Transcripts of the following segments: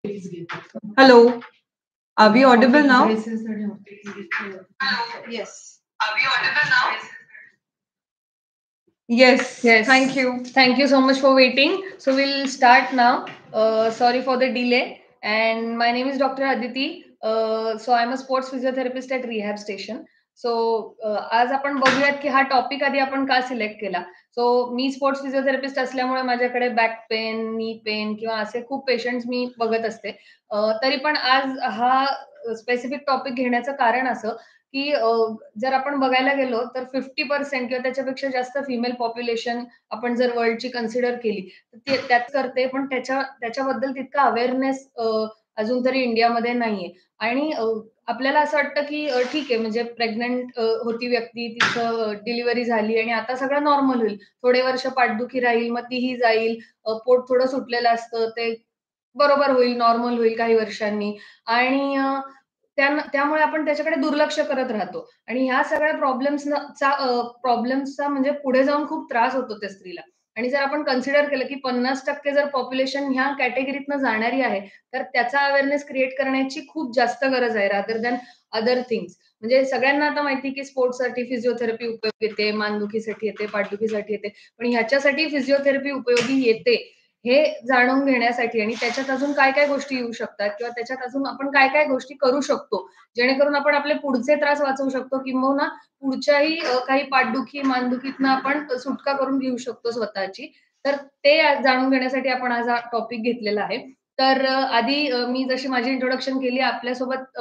Hello, are we audible now? Yes. Are we audible now? Yes. Thank you. Thank you so much for waiting. So we'll start now. Sorry for the delay. And my name is Dr. Aditi. So I'm a sports physiotherapist at Rehab Station. So आज आपण बघूयात की हा topic आधी आपण का select केला. So मी sports physiotherapist असल्यामुळे माझ्याकडे बॅक पेन, नी पेन किंवा असे खूप पेशंट्स मी बघत असते. तरी पण आज हा स्पेसिफिक टॉपिक घेण्याचं कारण असं की जर आपण बघायला गेलो तर 50% किंवा त्याच्यापेक्षा जास्त फिमेल पॉप्युलेशन आपण जर वर्ल्डची कन्सिडर केली तर त्यात करते, पण त्याच्याबद्दल तितका अवेअरनेस अजून तरी इंडियामध्ये नाहीये. आणि आपल्याला असं वाटतं की ठीक आहे, म्हणजे प्रेग्नंट होती व्यक्ती, तिचं डिलिव्हरी झाली आणि आता सगळं नॉर्मल होईल. थोडे वर्ष पाठदुखी राहील, मग तीही जाईल. पोट थोडं सुटलेलं असतं, ते बरोबर होईल, नॉर्मल होईल काही वर्षांनी. आणि त्यामुळे आपण त्याच्याकडे दुर्लक्ष करत राहतो आणि ह्या सगळ्या प्रॉब्लेम्सचा म्हणजे पुढे जाऊन खूप त्रास होतो त्या स्त्रीला. आणि जर आपण कन्सिडर केलं की 50% जर पॉप्युलेशन ह्या कॅटेगरीतनं जाणारी आहे, तर त्याचा अवेअरनेस क्रिएट करण्याची खूप जास्त गरज आहे रादर दॅन अदर थिंग्स. म्हणजे सगळ्यांना आता माहिती की स्पोर्ट्ससाठी फिजिओथेरपी उपयोगी येते, मानदुखीसाठी येते, पाठदुखीसाठी येते. पण ह्याच्यासाठी फिजिओथेरपी उपयोगी येते हे जाणून घेण्यासाठी आणि त्याच्यात अजून काय-काय गोष्टी येऊ शकतात किंवा त्याच्यात अजून आपण काय-काय गोष्टी करू शकतो, जेणेकरून आपण आपले पुढचे त्रास वाचवू शकतो किंबहुना पुढच्याही काही पाठदुखी, मानदुखीतनं आपण सुटका करून घेऊ शकतो स्वतःची. तर ते जाणून घेण्यासाठी आपण आज हा टॉपिक घेतलेला आहे. तर आधी मी जशी माझी इंट्रोडक्शन केली, आपल्यासोबत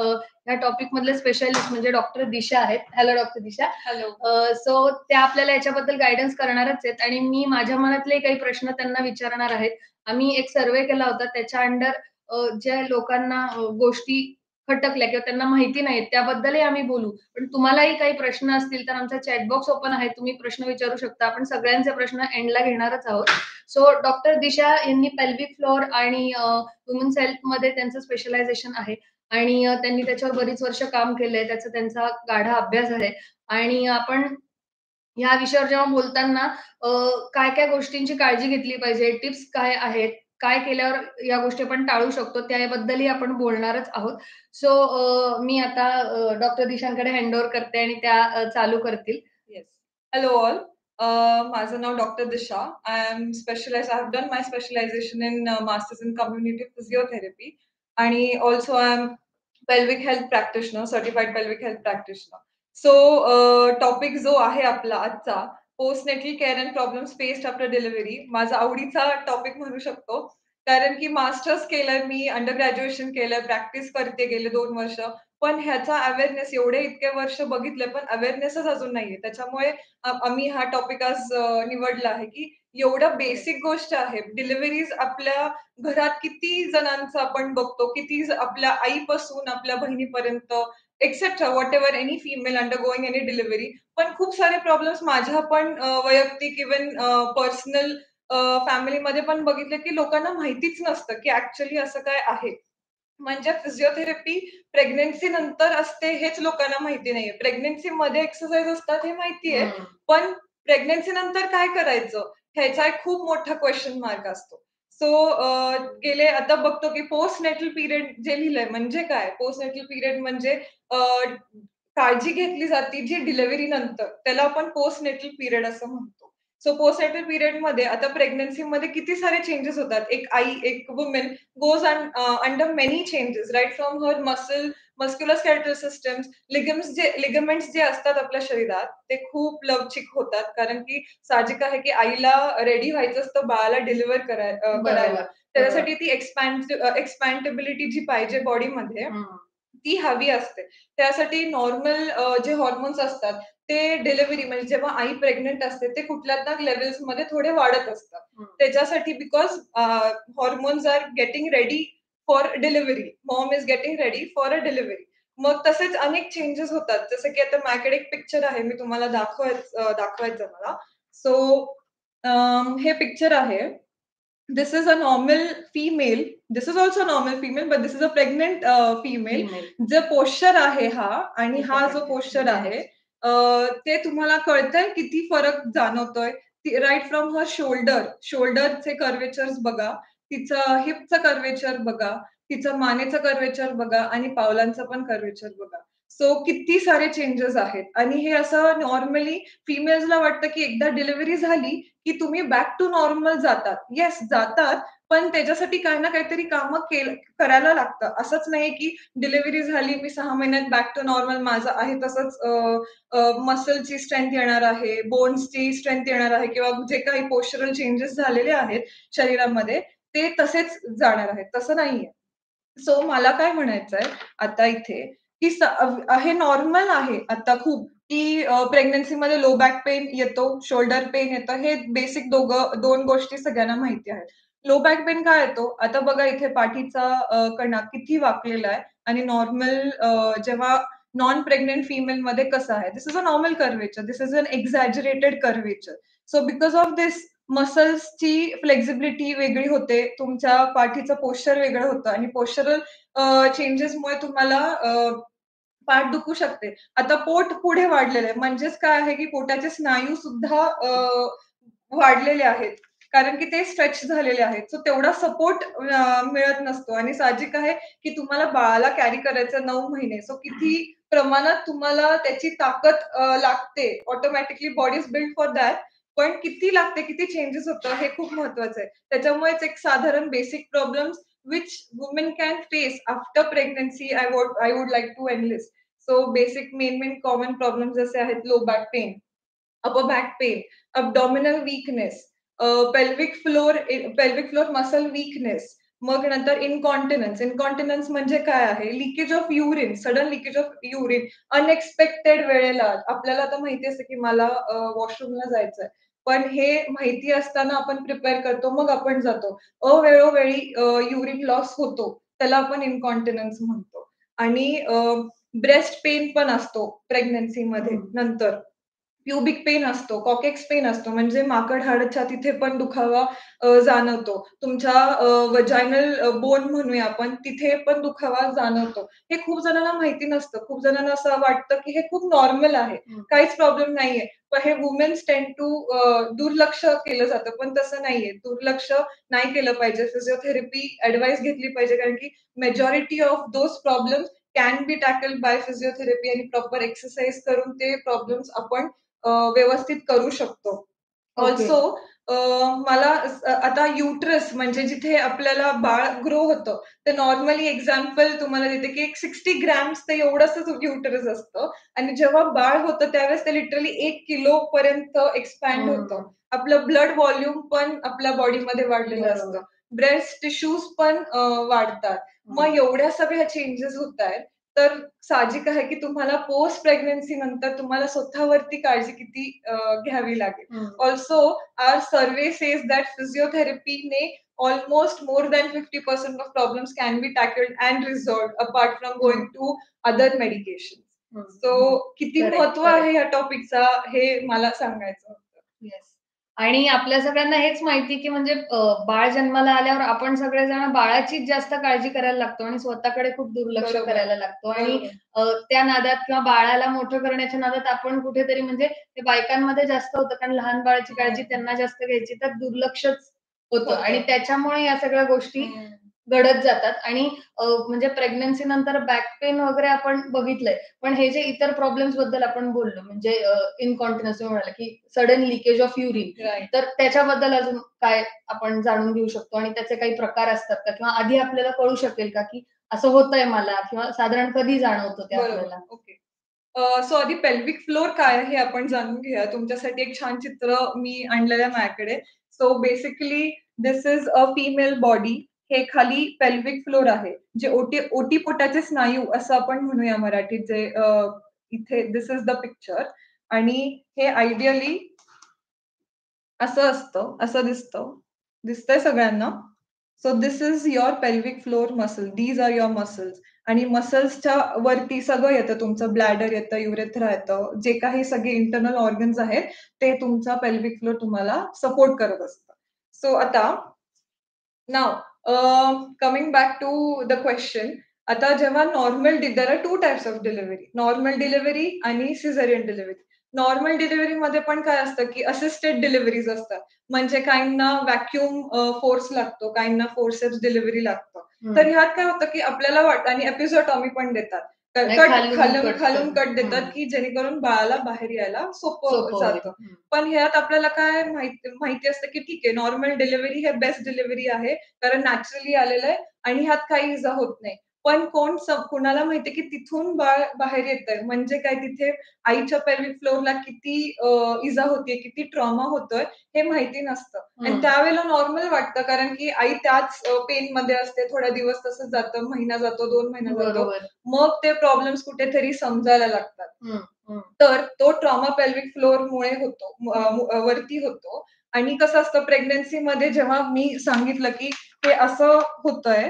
या टॉपिक मधले स्पेशलिस्ट म्हणजे डॉक्टर दिशा आहेत. हॅलो डॉक्टर दिशा. हॅलो. सो त्या आपल्याला याच्याबद्दल गाईडन्स करणारच आहेत आणि मी माझ्या मनातले काही प्रश्न त्यांना विचारणार आहेत. आम्ही एक सर्व्हे केला होता, त्याच्या अंडर ज्या लोकांना गोष्टी खटकल्या किंवा त्यांना माहिती नाहीत त्याबद्दलही आम्ही बोलू. पण तुम्हालाही काही प्रश्न असतील तर आमचा चॅट बॉक्स ओपन आहे. तुम्ही प्रश्न विचारू शकता. आपण सगळ्यांचे प्रश्न एंडला घेणारच आहोत. सो डॉक्टर दिशा यांनी पेल्विक फ्लोर आणि वुमन्स हेल्थमध्ये त्यांचं स्पेशलायझेशन आहे आणि त्यांनी त्याच्यावर बरीच वर्ष काम केलंय. त्यांचा गाढा अभ्यास आहे आणि आपण या विषयावर जेव्हा बोलताना काय-काय गोष्टींची काळजी घेतली पाहिजे, टिप्स काय आहेत, काय केल्यावर या गोष्टी आपण टाळू शकतो, त्याबद्दलही आपण बोलणारच आहोत. सो मी आता डॉक्टर दिशांकडे हँड ओव्हर करते आणि त्या चालू करतील. येस. Hello all. माझं नाव doctor Disha. I have done my specialization in masters in community physiotherapy आणि also I am pelvic health practitioner, certified pelvic health practitioner. So topic जो आहे आपला आजचा, postnatal care and problems faced after delivery, माझा आवडीचा topic म्हणू शकतो. कारण की मास्टर्स केलंय मी, अंडर ग्रॅज्युएशन केलंय, प्रॅक्टिस करते गेले 2 वर्ष. पण ह्याचा अवेअरनेस एवढे इतके वर्ष बघितले, पण अवेअरनेसच अजून नाहीये. त्याच्यामुळे आम्ही हा टॉपिक आज निवडला आहे, की एवढं बेसिक गोष्ट आहे. डिलिव्हरीज आपल्या घरात किती जणांचं आपण बघतो, किती आपल्या आईपासून आपल्या बहिणीपर्यंत etcetera whatever any female undergoing any delivery. पण खूप सारे प्रॉब्लेम्स माझ्या पण वैयक्तिक इव्हन पर्सनल फॅमिलीमध्ये पण बघितले, की लोकांना माहितीच नसतं, की ॲक्चुअली असं काय आहे. म्हणजे फिजिओथेरपी प्रेग्नन्सी नंतर असते हेच लोकांना माहिती नाहीये. प्रेग्नन्सीमध्ये एक्सरसाइज असतात हे माहितीये, पण प्रेग्नन्सी नंतर काय करायचं? ह्याचा एक खूप मोठा क्वेशन मार्क असतो. सो गेले आता बघतो की पोस्टनेटल पिरियड जे लिहिलंय म्हणजे काय? पोस्टनेटल पिरियड म्हणजे अ, काळजी घेतली जाते जी डिलिव्हरी नंतर. त्याला आपण पोस्टनेटल पिरियड असं म्हणतो. सो पोस्टनेटल पिरियडमध्ये आता प्रेग्नन्सीमध्ये किती सारे चेंजेस होतात. एक woman goes under many changes, right from her musculoskeletal systems, ligaments जे असतात आपल्या शरीरात ते खूप लवचिक होतात. कारण की साहजिक आहे की आईला रेडी व्हायचं असतं बाळाला डिलिव्हर करायला. त्याच्यासाठी ती एक्सपॅन्डेबिलिटी जी पाहिजे बॉडीमध्ये ती हवी असते. त्यासाठी नॉर्मल जे हॉर्मोन्स असतात ते डिलिव्हरी म्हणजे जेव्हा आई प्रेग्नंट असते ते कुठल्या लेव्हल्समध्ये थोडे वाढत असतात. त्याच्यासाठी because hormones are getting ready for delivery. Mom is getting ready for a delivery. मग तसेच अनेक चेंजेस होतात. जसं की आता माझ्याकडे एक पिक्चर आहे. मी तुम्हाला दाखवायचं मला. सो हे पिक्चर आहे. This is a normal female. This is also a normal female, but this is a pregnant female. जो पोश्चर आहे हा आणि हा जो पोश्चर आहे ते तुम्हाला कळतंय किती फरक जाणवतोय. राइट फ्रॉम हर शोल्डरचे कर्वेचर्स बघा, तिचं हिपचं कर्वेचर बघा, तिचं मानेचं कर्वेचर बघा आणि पावलांचं पण कर्वेचर बघा. सो किती सारे चेंजेस आहेत आणि हे असं नॉर्मली फिमेल्सला वाटतं की एकदा डिलिव्हरी झाली की तुम्ही बॅक टू नॉर्मल जातात. येस जातात, पण त्याच्यासाठी काही ना काहीतरी कामं करायला लागतं. असंच नाही की डिलिव्हरी झाली, मी 6 महिन्यात बॅक टू नॉर्मल माझं आहे तसंच मसलची स्ट्रेंथ येणार आहे, बोन्सची स्ट्रेंथ येणार आहे किंवा जे काही पोश्चरल चेंजेस झालेले आहेत शरीरामध्ये ते तसेच जाणार आहेत. तसं नाहीये. सो मला काय म्हणायचंय आता इथे, की हे नॉर्मल आहे आता खूप, की प्रेग्नन्सीमध्ये लो बॅक पेन येतो, शोल्डर पेन येतं. हे बेसिक 2 गोष्टी सगळ्यांना माहिती आहेत. लो बॅक पेन काय येतो? आता बघा इथे पाठीचा कणा किती वाकलेला आहे आणि नॉर्मल जेव्हा नॉन प्रेग्नंट फिमेलमध्ये कसं आहे? This is a normal curvature. This is an exaggerated curvature. So because of this मसल्सची फ्लेक्झिबिलिटी वेगळी होते, तुमच्या पाठीचं पोश्चर वेगळं होतं आणि पोश्चरल चेंजेसमुळे तुम्हाला पाठ दुखू शकते. आता पोट पुढे वाढलेलं आहे, म्हणजेच काय आहे, की पोटाचे स्नायू सुद्धा वाढलेले आहेत. कारण की ते स्ट्रेच झालेले आहेत. सो तेवढा सपोर्ट मिळत नसतो आणि साहजिक आहे, की तुम्हाला बाळाला कॅरी करायचं 9 महिने. सो किती प्रमाणात तुम्हाला त्याची ताकद लागते. Automatically body is build for that. पण किती लागते, किती चेंजेस होतं हे खूप महत्वाचं आहे. त्याच्यामुळेच एक साधारण basic problems which women can face after pregnancy I would like to enlist. So basic main common problems जसे आहेत low back pain, upper back pain, abdominal weakness, pelvic floor muscle weakness, मग नंतर इनकॉन्टिनन्स म्हणजे काय आहे? Leakage of urine, sudden leakage of urine unexpected वेळेला. आपल्याला आता माहिती असतं की मला वॉशरूमला जायचंय, पण हे माहिती असताना आपण प्रिपेअर करतो, मग आपण जातो. अवेळोवेळी युरिन लॉस होतो, त्याला आपण इनकॉन्टिनन्स म्हणतो. आणि ब्रेस्ट पेन पण असतो प्रेग्नन्सीमध्ये नंतर. प्युबिक पेन असतो, कॉकेक्स पेन असतो, म्हणजे माकड हाडाच्या तिथे पण दुखावा जाणवतो. तुमच्या वजायनल बोन म्हणूया आपण, तिथे पण दुखावा जाणवतो. हे खूप जणांना माहिती नसतं. खूप जणांना असं वाटतं, की हे खूप नॉर्मल आहे. काहीच प्रॉब्लेम नाहीये. पण हे वुमेन्स टेंड टू दुर्लक्ष केलं जातं, पण तसं नाहीये. दुर्लक्ष नाही केलं पाहिजे. फिजिओथेरपी ॲडवाईस घेतली पाहिजे, कारण की majority of those problems can be tackled by physiotherapy आणि प्रॉपर एक्सरसाइज करून ते प्रॉब्लेम्स आपण व्यवस्थित करू शकतो. ऑल्सो मला आता युटरस म्हणजे जिथे आपल्याला बाळ ग्रो होतं, ते नॉर्मली एक्झाम्पल तुम्हाला देते, की एक 60 ग्रॅम्स ते एवढंच युटरस असतं आणि जेव्हा बाळ होतं त्यावेळेस ते लिटरली 1 किलो पर्यंत एक्सपॅन्ड होतं. आपलं ब्लड व्हॉल्यूम पण आपल्या बॉडीमध्ये वाढलेलं असतं. ब्रेस्ट टिश्यूज पण वाढतात. मग एवढ्या सगळ्या चेंजेस होतायत. तर साहजिक आहे, की तुम्हाला पोस्ट प्रेग्नन्सी नंतर तुम्हाला स्वतःवरती काळजी किती घ्यावी लागेल. Also our survey says that फिजिओथेरपीने almost more than 50% of problems can be tackled and resolved apart from going to other medications. So किती महत्व आहे या टॉपिकचा हे मला सांगायचं होतं. येस. आणि आपल्या सगळ्यांना हेच माहिती की म्हणजे बाळ जन्माला आल्यावर आपण सगळेजण बाळाचीच जास्त काळजी करायला लागतो आणि स्वतःकडे खूप दुर्लक्ष करायला लागतो आणि त्या नादात किंवा बाळाला मोठं करण्याच्या नादात आपण कुठेतरी म्हणजे ते बायकांमध्ये जास्त होतं, कारण लहान बाळाची काळजी त्यांना जास्त घ्यायची, तर दुर्लक्षच होतं आणि त्याच्यामुळे या सगळ्या गोष्टी घडत जातात. आणि म्हणजे प्रेग्नन्सी नंतर बॅक पेन वगैरे आपण बघितलंय, पण हे जे इतर प्रॉब्लेम्स बद्दल आपण बोललो म्हणजे इनकॉन्टिनन्स म्हणाला की सडन लिकेज ऑफ युरिन, तर त्याच्याबद्दल अजून काय आपण जाणून घेऊ शकतो आणि त्याचे काही प्रकार असतात का, किंवा आधी आपल्याला कळू शकेल का की असं होतंय मला, किंवा साधारण कधी जाणवतं ते आपल्याला? ओके. सो आधी पेल्विक फ्लोर काय आहे हे आपण जाणून घेऊया. तुमच्यासाठी एक छान चित्र मी आणलेलं आहे माझ्याकडे. So basically this is a female body. हे खाली पेल्विक फ्लोर आहे, जे ओटीपोटाचे स्नायू असं आपण म्हणूया मराठीत, जे इथे दिस इज द पिक्चर. आणि हे आयडियली असं असतं, असं दिसतं. दिसतंय सगळ्यांना? So this is your pelvic floor muscle. These are your muscles. आणि मसल्सच्या वरती सगळं येतं, तुमचं ब्लॅडर येतं, युरेथ्रा येतं, जे काही सगळे इंटरनल ऑर्गन्स आहेत ते तुमचा पेल्विक फ्लोर तुम्हाला सपोर्ट करत असतं. सो आता नाव coming back to the question. आता जेव्हा there are 2 types of delivery, normal delivery आणि सिझेरियन डिलिव्हरी. नॉर्मल डिलिव्हरीमध्ये पण काय असतं, की असिस्टेड डिलिव्हरीज असतात. म्हणजे काहींना व्हॅक्यूम फोर्स लागतो, काहींना फोर्सेप्स डिलिव्हरी लागतं. तर ह्यात काय होतं की आपल्याला वाटतं, आणि एपिझोटॉमी पण देतात, खालून कट देतात की जेणेकरून बाळाला बाहेर यायला सोपं जातं. पण ह्यात आपल्याला काय माहिती असतं की ठीक आहे, नॉर्मल डिलिव्हरी हे बेस्ट डिलिव्हरी आहे, कारण नॅचरली आलेलं आहे आणि ह्यात काही इजा होत नाही. पण कुणाला माहितीये की तिथून बाळ बाहेर येतंय म्हणजे काय, तिथे आईच्या पेल्विक फ्लोअरला किती इजा होतीये, किती ट्रॉमा होतोय हे माहिती नसतं. आणि त्यावेळेला नॉर्मल वाटतं, कारण की आई त्याच पेन मध्ये असते, थोड्या दिवस तसंच जातं, महिना जातो, 2 महिना जातो, मग ते प्रॉब्लेम्स कुठेतरी समजायला लागतात. तर तो ट्रॉमा पेल्विक फ्लोअरमुळे होतो, वरती होतो. आणि कसं असतं प्रेग्नन्सीमध्ये, जेव्हा मी सांगितलं की हे असं होतंय,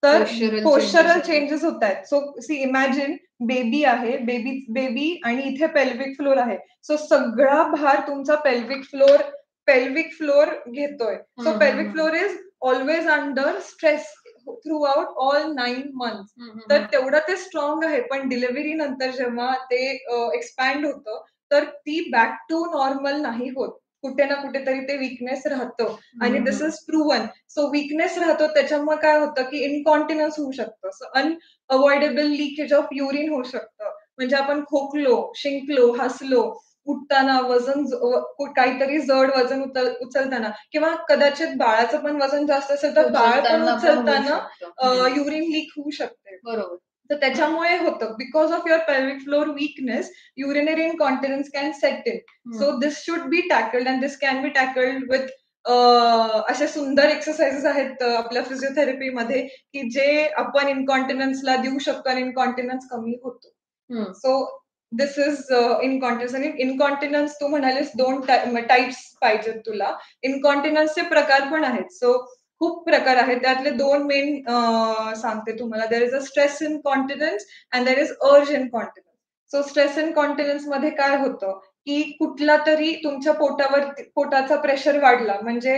तर पोश्चरल चेंजेस होत आहेत. सो सी इमॅजिन, बेबी आहे, बेबी आणि इथे पेल्विक फ्लोअर आहे. सो सगळा भार तुमचा पेल्विक फ्लोअर घेतोय. So pelvic floor is always under stress throughout all 9 months. तर तेवढं ते स्ट्रॉंग आहे, पण डिलिव्हरी नंतर जेव्हा ते एक्सपॅन्ड होतं, तर ती बॅक टू नॉर्मल नाही होत. कुठे ना कुठेतरी ते विकनेस राहतं, आणि दिस इज प्रूव्हन. सो विकनेस राहतो, त्याच्यामुळे काय होतं की इनकॉन्टिनन्स होऊ शकतं. So unavoidable leakage of urine होऊ शकतं. म्हणजे आपण खोकलो, शिंकलो, हसलो, उठताना वजन काहीतरी जड वजन उचलताना, किंवा कदाचित बाळाचं पण वजन जास्त असेल तर बाळ पण उचलताना युरिन लीक होऊ शकते. बरोबर. तर त्याच्यामुळे होतं, because of your pelvic floor weakness, urinary incontinence can set in. So this should be tackled, and this can be tackled with अशा सुंदर एक्सरसाइजेस आहेत आपल्या फिजिओथेरपीमध्ये, की जे आपण इनकॉन्टिनन्सला देऊ शकतो आणि इनकॉन्टिनन्स कमी होतो. So this is incontinence. आणि इनकॉन्टिनन्स तू म्हणालीस 2 टाइप्स पाहिजेत तुला. इनकॉन्टिनन्सचे प्रकार पण आहेत. सो खूप प्रकार आहेत, त्यातले 2 मेन सांगते तुम्हाला. There is a stress incontinence and there is urge incontinence. So stress इनकॉन्टिनन्स मध्ये काय होतं की कुठला तरी तुमच्या पोटाचा प्रेशर वाढला, म्हणजे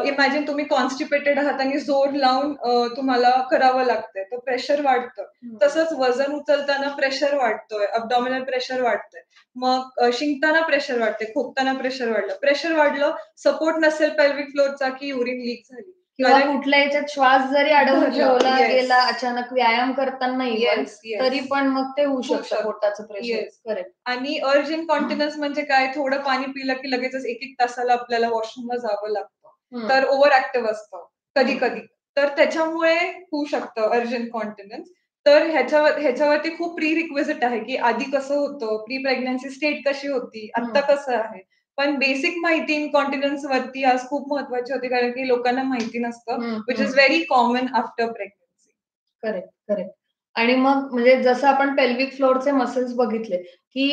इमॅजिन तुम्ही कॉन्स्टिपेटेड आहात आणि जोर लावून तुम्हाला करावं लागतंय, तर प्रेशर वाढतं. तसंच वजन उचलताना प्रेशर वाढतोय, अब्डॉमिनल प्रेशर वाढतंय, मग शिंकताना प्रेशर वाढते, खोकताना प्रेशर वाढलं, सपोर्ट नसेल पेल्विक फ्लोअरचा, की युरिन लीक झाली, किंवा कुठल्या याच्यात श्वास जरी अडवून ठेवला गेला अचानक व्यायाम करताना तरी पण मग ते होऊ शकतं पोटाचं प्रेशर. करेक्ट. आणि अर्ज इनकॉन्टिनन्स म्हणजे काय, थोडं पाणी पिलं की लगेचच 1-1 तासाला आपल्याला वॉशरूमला जावं लागतं, तर ओव्हर ऍक्टिव्ह असतं कधी कधी, तर त्याच्यामुळे होऊ शकतं अर्ज इनकॉन्टिनन्स. तर ह्याच्यावरती खूप प्री रिक्विजिट आहे, की आधी कसं होतं, प्री प्रेग्नन्सी स्टेट कशी होती, आता कसं आहे. पण बेसिक माहिती इनकॉन्टिनन्स वरती आज खूप महत्वाची होती, कारण की लोकांना माहिती नसतं, which is very common after pregnancy. Correct. आणि मग म्हणजे जसं आपण पेल्विक फ्लोअरचे मसल्स बघितले, की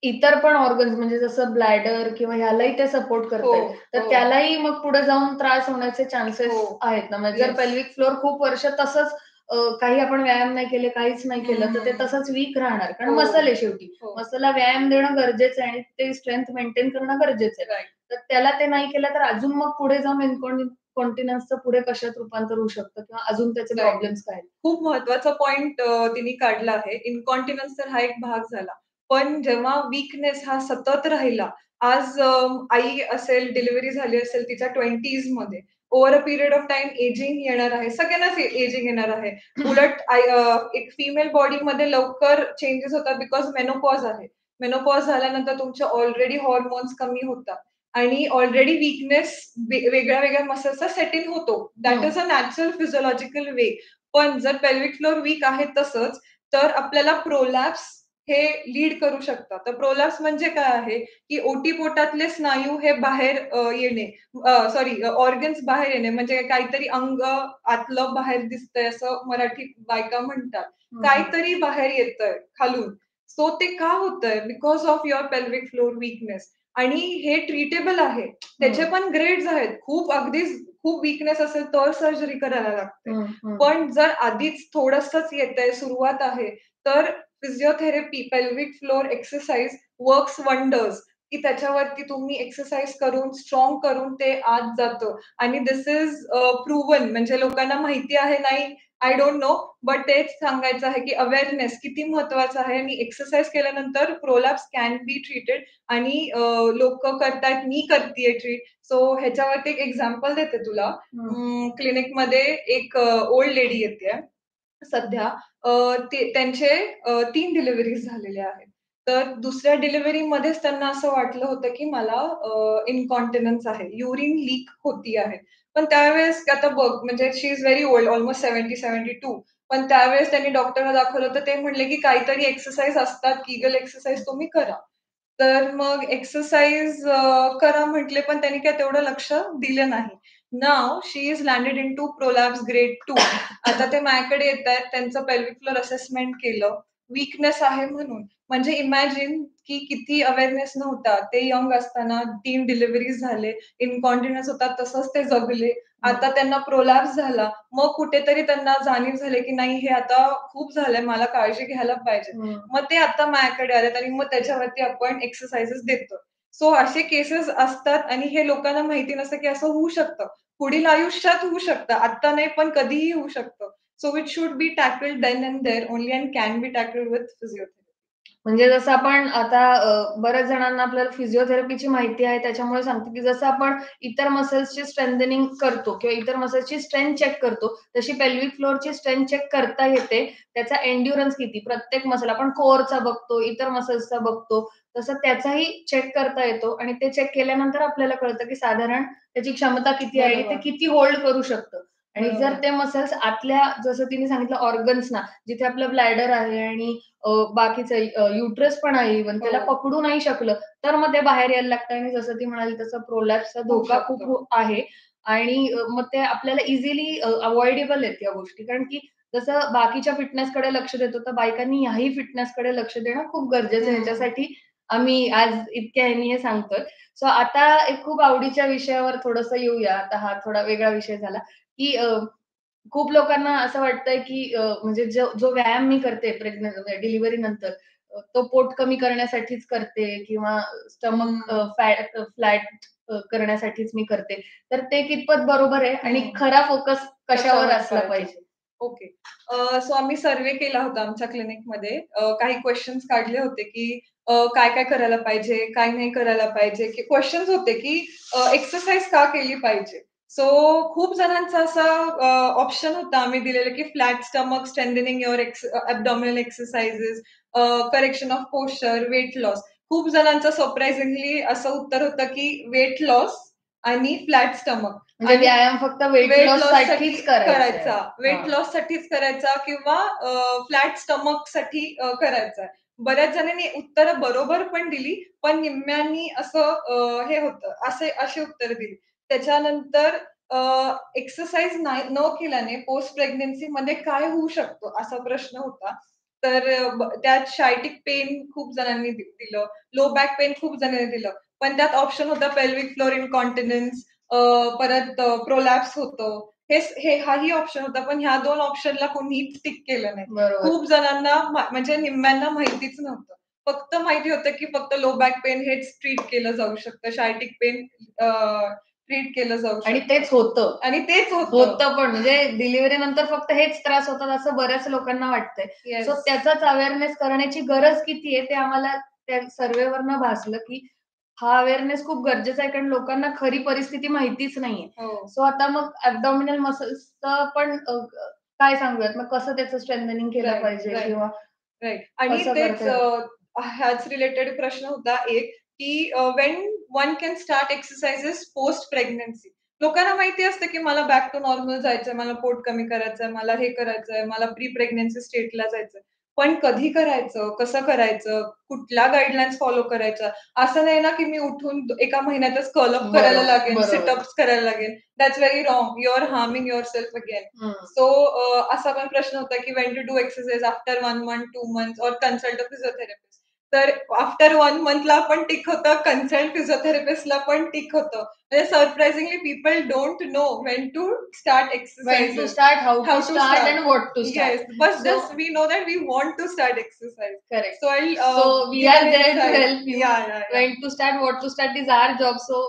इतर पण ऑर्गन्स म्हणजे जसं ब्लॅडर किंवा ह्यालाही ते सपोर्ट करतात, तर त्यालाही मग पुढे जाऊन त्रास होण्याचे चान्सेस आहेत ना. म्हणजे जर पेल्विक फ्लोअर खूप वर्ष तसंच काही आपण व्यायाम नाही केले, काहीच नाही केलं, तर ते तसंच वीक राहणार, कारण मसल आहे शेवटी. मसलला व्यायाम देणं गरजेचं आहे आणि ते स्ट्रेंथ मेंटेन करणं गरजेचं आहे. तर त्याला ते नाही केलं तर अजून मग पुढे जाऊन इनकॉन्टिनन्सचं पुढे कशात रूपांतर होऊ शकतं, किंवा अजून त्याचे प्रॉब्लेम्स काय? खूप महत्वाचा पॉइंट तिने काढला आहे. इनकॉन्टिनन्स तर हा एक भाग झाला, पण जेव्हा वीकनेस हा सतत राहिला, आज आई असेल, डिलिव्हरी झाली असेल तिच्या 20s मध्ये, over a period of time ageing येणार आहे, सगळ्यांनाच एजिंग येणार आहे. उलट एक फिमेल बॉडीमध्ये लवकर चेंजेस होतात, बिकॉज मेनोपॉज आहे. मेनोपॉज झाल्यानंतर तुमचे ऑलरेडी हॉर्मोन्स कमी होतात आणि ऑलरेडी वीकनेस वेगळ्या वेगळ्या मसल्सचा सेट इन होतो. That is a natural physiological way. पण जर पेल्विक फ्लोअर वीक आहे तसंच, तर आपल्याला प्रोलॅप्स हे लीड करू शकतात. तर प्रोलॅप्स म्हणजे काय आहे, की ओटीपोटातले स्नायू हे बाहेर येणे, ऑर्गन्स बाहेर येणे, म्हणजे काहीतरी अंग आतलं बाहेर दिसतंय असं मराठी बायका म्हणतात. काहीतरी बाहेर येतंय खालून. सो ते का होतंय? Because of your pelvic floor weakness. आणि हे ट्रीटेबल आहे. त्याचे पण ग्रेड्स आहेत. खूप वीकनेस असेल तर सर्जरी करायला लागते. पण जर आधीच थोडंसंच येतंय, सुरुवात आहे, तर physiotherapy, pelvic floor exercise works wonders, की त्याच्यावरती तुम्ही एक्सरसाइज करून, स्ट्रॉंग करून ते आत जातं. आणि दिस इज प्रूव्हन, म्हणजे लोकांना माहिती आहे नाही, आय डोंट नो, बट तेच सांगायचं आहे की अवेअरनेस किती महत्वाचं आहे आणि एक्सरसाइज केल्यानंतर प्रोलॅप्स कॅन बी ट्रीटेड आणि लोक करतायत, मी करतेय ट्रीट. सो ह्याच्यावरती एक एक्झाम्पल देते तुला. क्लिनिकमध्ये एक ओल्ड लेडी येते सध्या. त्यांचे 3 डिलिव्हरीज झालेल्या आहेत. तर दुसऱ्या डिलिव्हरीमध्येच त्यांना असं वाटलं होतं की मला इन्कॉन्टिनन्स आहे, युरिन लीक होती आहे. पण त्यावेळेस आता बघ, म्हणजे शी इज व्हेरी ओल्ड, ऑलमोस्ट 70-72. पण त्यावेळेस त्यांनी डॉक्टरला दाखवलं तर ते म्हणले की काहीतरी एक्सरसाइज असतात, कीगल एक्सरसाइज तुम्ही करा. तर मग एक्सरसाइज करा म्हटले, पण त्यांनी काय तेवढं लक्ष दिलं नाही. Now she is landed into prolapse grade 2. आता ते माझ्याकडे येतायत, त्यांचं पेल्विक फ्लोर असेसमेंट केलं, वीकनेस आहे म्हणून. म्हणजे इमॅजिन की किती अवेअरनेस नव्हता. ते यंग असताना 3 डिलिव्हरीज झाले, इन्कॉन्टिन्युअस होता तसंच ते जगले. आता त्यांना प्रोलॅप्स झाला. मग कुठेतरी त्यांना जाणीव झाली की नाही, हे आता खूप झालंय, मला काळजी घ्यायला पाहिजे. मग ते आता माझ्याकडे आलेत आणि मग त्याच्यावरती आपण एक्सरसाइजेस देतो. सो असे केसेस असतात आणि हे लोकांना माहिती नसतं की असं होऊ शकतं. पुढील आयुष्यात होऊ शकतं. आता नाही, पण कधीही होऊ शकतं. So it should be tackled then and there only and can be tackled with physiotherapy. म्हणजे जसं आपण आता बऱ्याच जणांना आपल्याला फिजिओथेरपीची माहिती आहे, त्याच्यामुळे सांगते की जसं आपण इतर मसल्सची स्ट्रेंथनिंग करतो किंवा इतर मसल्सची स्ट्रेंथ चेक करतो, तशी पेल्विक फ्लोअरची स्ट्रेंथ चेक करता येते. त्याचा एन्ड्युरन्स किती, प्रत्येक मसल आपण कोअरचा बघतो, इतर मसल्सचा बघतो, तसं त्याचाही चेक करता येतो आणि ते चेक केल्यानंतर आपल्याला कळतं की साधारण त्याची क्षमता किती आहे आणि ते किती होल्ड करू शकतं. आणि जर ते मसल्स आतल्या, जसं तिने सांगितलं ऑर्गन्स ना, जिथे आपलं ब्लॅडर आहे आणि बाकीचं युट्रस पण आहे इव्हन, त्याला पकडू नाही शकलं, तर मग ते बाहेर यायला लागतं आणि जसं ती म्हणाली तसं प्रोलॅप्सचा धोका खूप आहे. आणि मग ते आपल्याला इझिली अवॉइडेबल आहेत या गोष्टी. कारण की जसं बाकीच्या फिटनेसकडे लक्ष देतो, तर बायकांनी याही फिटनेसकडे लक्ष देणं खूप गरजेचं आहे. ह्याच्यासाठी आम्ही आज इतक्या ह्यानी हे सांगतोय. सो आता एक खूप आवडीच्या विषयावर थोडंसं येऊया. आता हा थोडा वेगळा विषय झाला, की खूप लोकांना असं वाटतंय की म्हणजे जो व्यायाम मी करते डिलिव्हरी नंतर, तो पोट कमी करण्यासाठीच करते किंवा स्टमक फ्लॅट करण्यासाठीच मी करते. तर ते कितपत बरोबर आहे आणि खरा फोकस कशावर असला पाहिजे? ओके. सो आम्ही सर्व्हे केला होता आमच्या क्लिनिकमध्ये. काही क्वेशन्स काढले होते की काय-काय करायला पाहिजे, काय नाही करायला पाहिजे, की क्वेशन्स होते की एक्सरसाइज का केली पाहिजे. सो खूप जणांचा असा ऑप्शन होता आम्ही दिलेलं की flat stomach, strengthening your abdominal exercises, correction of posture, weight loss. खूप जणांचं सरप्रायझिंगली असं उत्तर होतं की वेट लॉस आणि फ्लॅट स्टमक. म्हणजे व्यायाम फक्त वेट लॉस साठीच करायचा. वेट लॉस साठीच करायचा किंवा फ्लॅट स्टमक साठी करायचा. बऱ्याच जणांनी उत्तरं बरोबर पण दिली, पण निम्म्यांनी असं हे होतं, अशी उत्तरं दिली. त्याच्यानंतर एक्सरसाइज न केल्याने पोस्ट प्रेग्नन्सीमध्ये काय होऊ शकतो, असा प्रश्न होता. तर त्यात शायटिक पेन खूप जणांनी दिलं, लो बॅक पेन खूप जणांनी दिलं. पण त्यात ऑप्शन होता पेल्विक फ्लोर इन्कॉन्टिनन्स, परत प्रोलॅप्स होतं. हाही ऑप्शन होता, पण ह्या 2 ऑप्शनला कोणीही टिक केलं नाही. खूप जणांना म्हणजे निम्म्यांना माहितीच नव्हतं. फक्त माहिती होतं की फक्त लो बॅक पेन हेच ट्रीट केलं जाऊ शकतं. शायटिक पेन ट्रीट केलं जाऊ शकतं. आणि तेच होतं. आणि तेच होतं पण म्हणजे डिलिव्हरी नंतर फक्त हेच त्रास होतात असं बऱ्याच लोकांना वाटतंय. सो त्याचाच अवेअरनेस करण्याची गरज किती आहे ते आम्हाला त्या सर्व्हेवरनं भासलं, की हा अवेअरनेस खूप गरजेचा आहे, कारण लोकांना खरी परिस्थिती माहितीच नाहीये. सो आता मग ॲब्डॉमिनल मसल्सचं पण काय सांगूयात, मग कसं त्याचं स्ट्रेंथनिंग केलं पाहिजे किंवा राइट. आणि तेच ह्याच रिलेटेड प्रश्न होता एक, की when one can start exercises post pregnancy. लोकांना माहिती असतं की मला बॅक टू नॉर्मल जायचंय, मला पोट कमी करायचंय, मला हे करायचंय, मला प्री प्रेग्नन्सी स्टेटला जायचंय. पण कधी करायचं, कसं करायचं, कुठल्या गाईडलाईन्स फॉलो करायच्या, असं नाही ना की मी उठून एका महिन्यातच कर्ल अप करायला लागेल, सिटअप्स करायला लागेल. That's very wrong. You are harming yourself again. So असा पण प्रश्न होता की when to do exercise after 1 month, 2 months or consult a physiotherapist. तर आफ्टर 1 मंथला पण टिक होतं, कन्सल्ट फिजिओथेरपिस्टला पण टिक होतं. म्हणजे surprisingly people don't know when to start exercise. how to start and what to start. Yes, but just we know that we want to start exercise. Correct. So So we are there to help you. Yeah. When to start, what to start is our job. So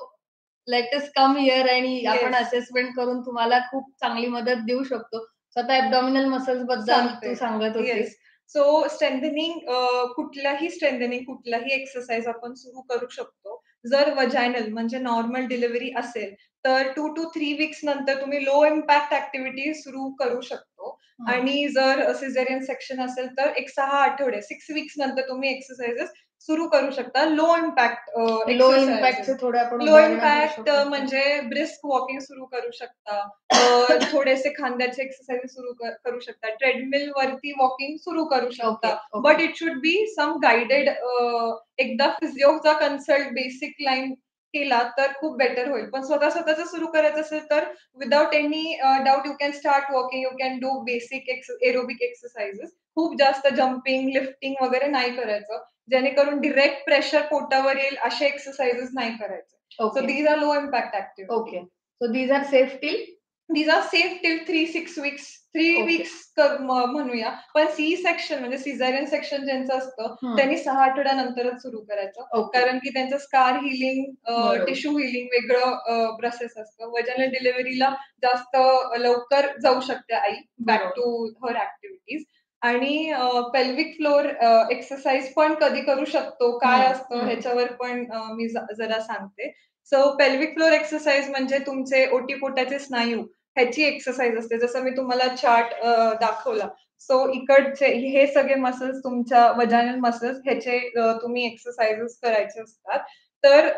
let us come here आणि आपण assessment करून तुम्हाला खूप चांगली मदत देऊ शकतो. आता ॲब्डॉमिनल मसल्स बद्दल सांगते. तू सांगत होतीस. येस. सो स्ट्रेंथनिंग कुठलाही एक्सरसाइज आपण सुरू करू शकतो. जर वजायनल म्हणजे नॉर्मल डिलिव्हरी असेल, तर 2 to 3 वीक्स नंतर तुम्ही लो इम्पॅक्ट ॲक्टिव्हिटी सुरू करू शकतो. आणि जर सिझेरियन सेक्शन असेल, तर एक 6 आठवडे 6 वीक्स नंतर तुम्ही एक्सरसाइजेस सुरू करू शकता. लो इम्पॅक्ट लो इम्पॅक्टचे थोडे आपण लो उदाहरणं देऊ इम्पॅक्ट शकतो का? म्हणजे ब्रिस्क वॉकिंग सुरू करू शकता. थोडेसे खांद्याचे एक्सरसाइज सुरू करू शकता. ट्रेडमिल वरती वॉकिंग सुरू करू शकता. Okay. But it should be some guided. एकदा फिजिओचा कन्सल्ट बेसिक लाईन केला तर खूप बेटर होईल. पण स्वतःच सुरू करायचं असेल तर without any doubt you can start walking. You can do basic aerobic exercises. खूप जास्त जम्पिंग, लिफ्टिंग वगैरे नाही करायचं. जेणेकरून डिरेक्ट प्रेशर पोटावर येईल असे एक्सरसाइजेस नाही करायचे. So these are low impact activities. Okay. So these are safe till? These are safe till 3-6 weeks. 3 Okay. weeks म्हणूया. पण सी सेक्शन म्हणजे सिझेरियन सेक्शन ज्यांचं असतं त्यांनी 6 आठवड्यानंतरच सुरू करायचं. Okay. कारण की त्यांचं स्कार हिलिंग, बरोबर. टिश्यू हिलिंग वेगळं प्रोसेस असतं. वजायनल डिलिव्हरीला जास्त लवकर जाऊ शकते आई बॅक टू हर ऍक्टिव्हिटीज. आणि पेल्विक फ्लोर एक्सरसाइज पण कधी करू शकतो, काय असतं ह्याच्यावर पण मी जरा सांगते. सो पेल्विक फ्लोर एक्सरसाइज म्हणजे तुमचे ओटीपोटाचे स्नायू ह्याची एक्सरसाइज असते. जसं मी तुम्हाला चार्ट दाखवला. सो इकडचे हे सगळे मसल्स तुमच्या वजायनल मसल्स ह्याचे तुम्ही एक्सरसाइजेस करायचे असतात. तर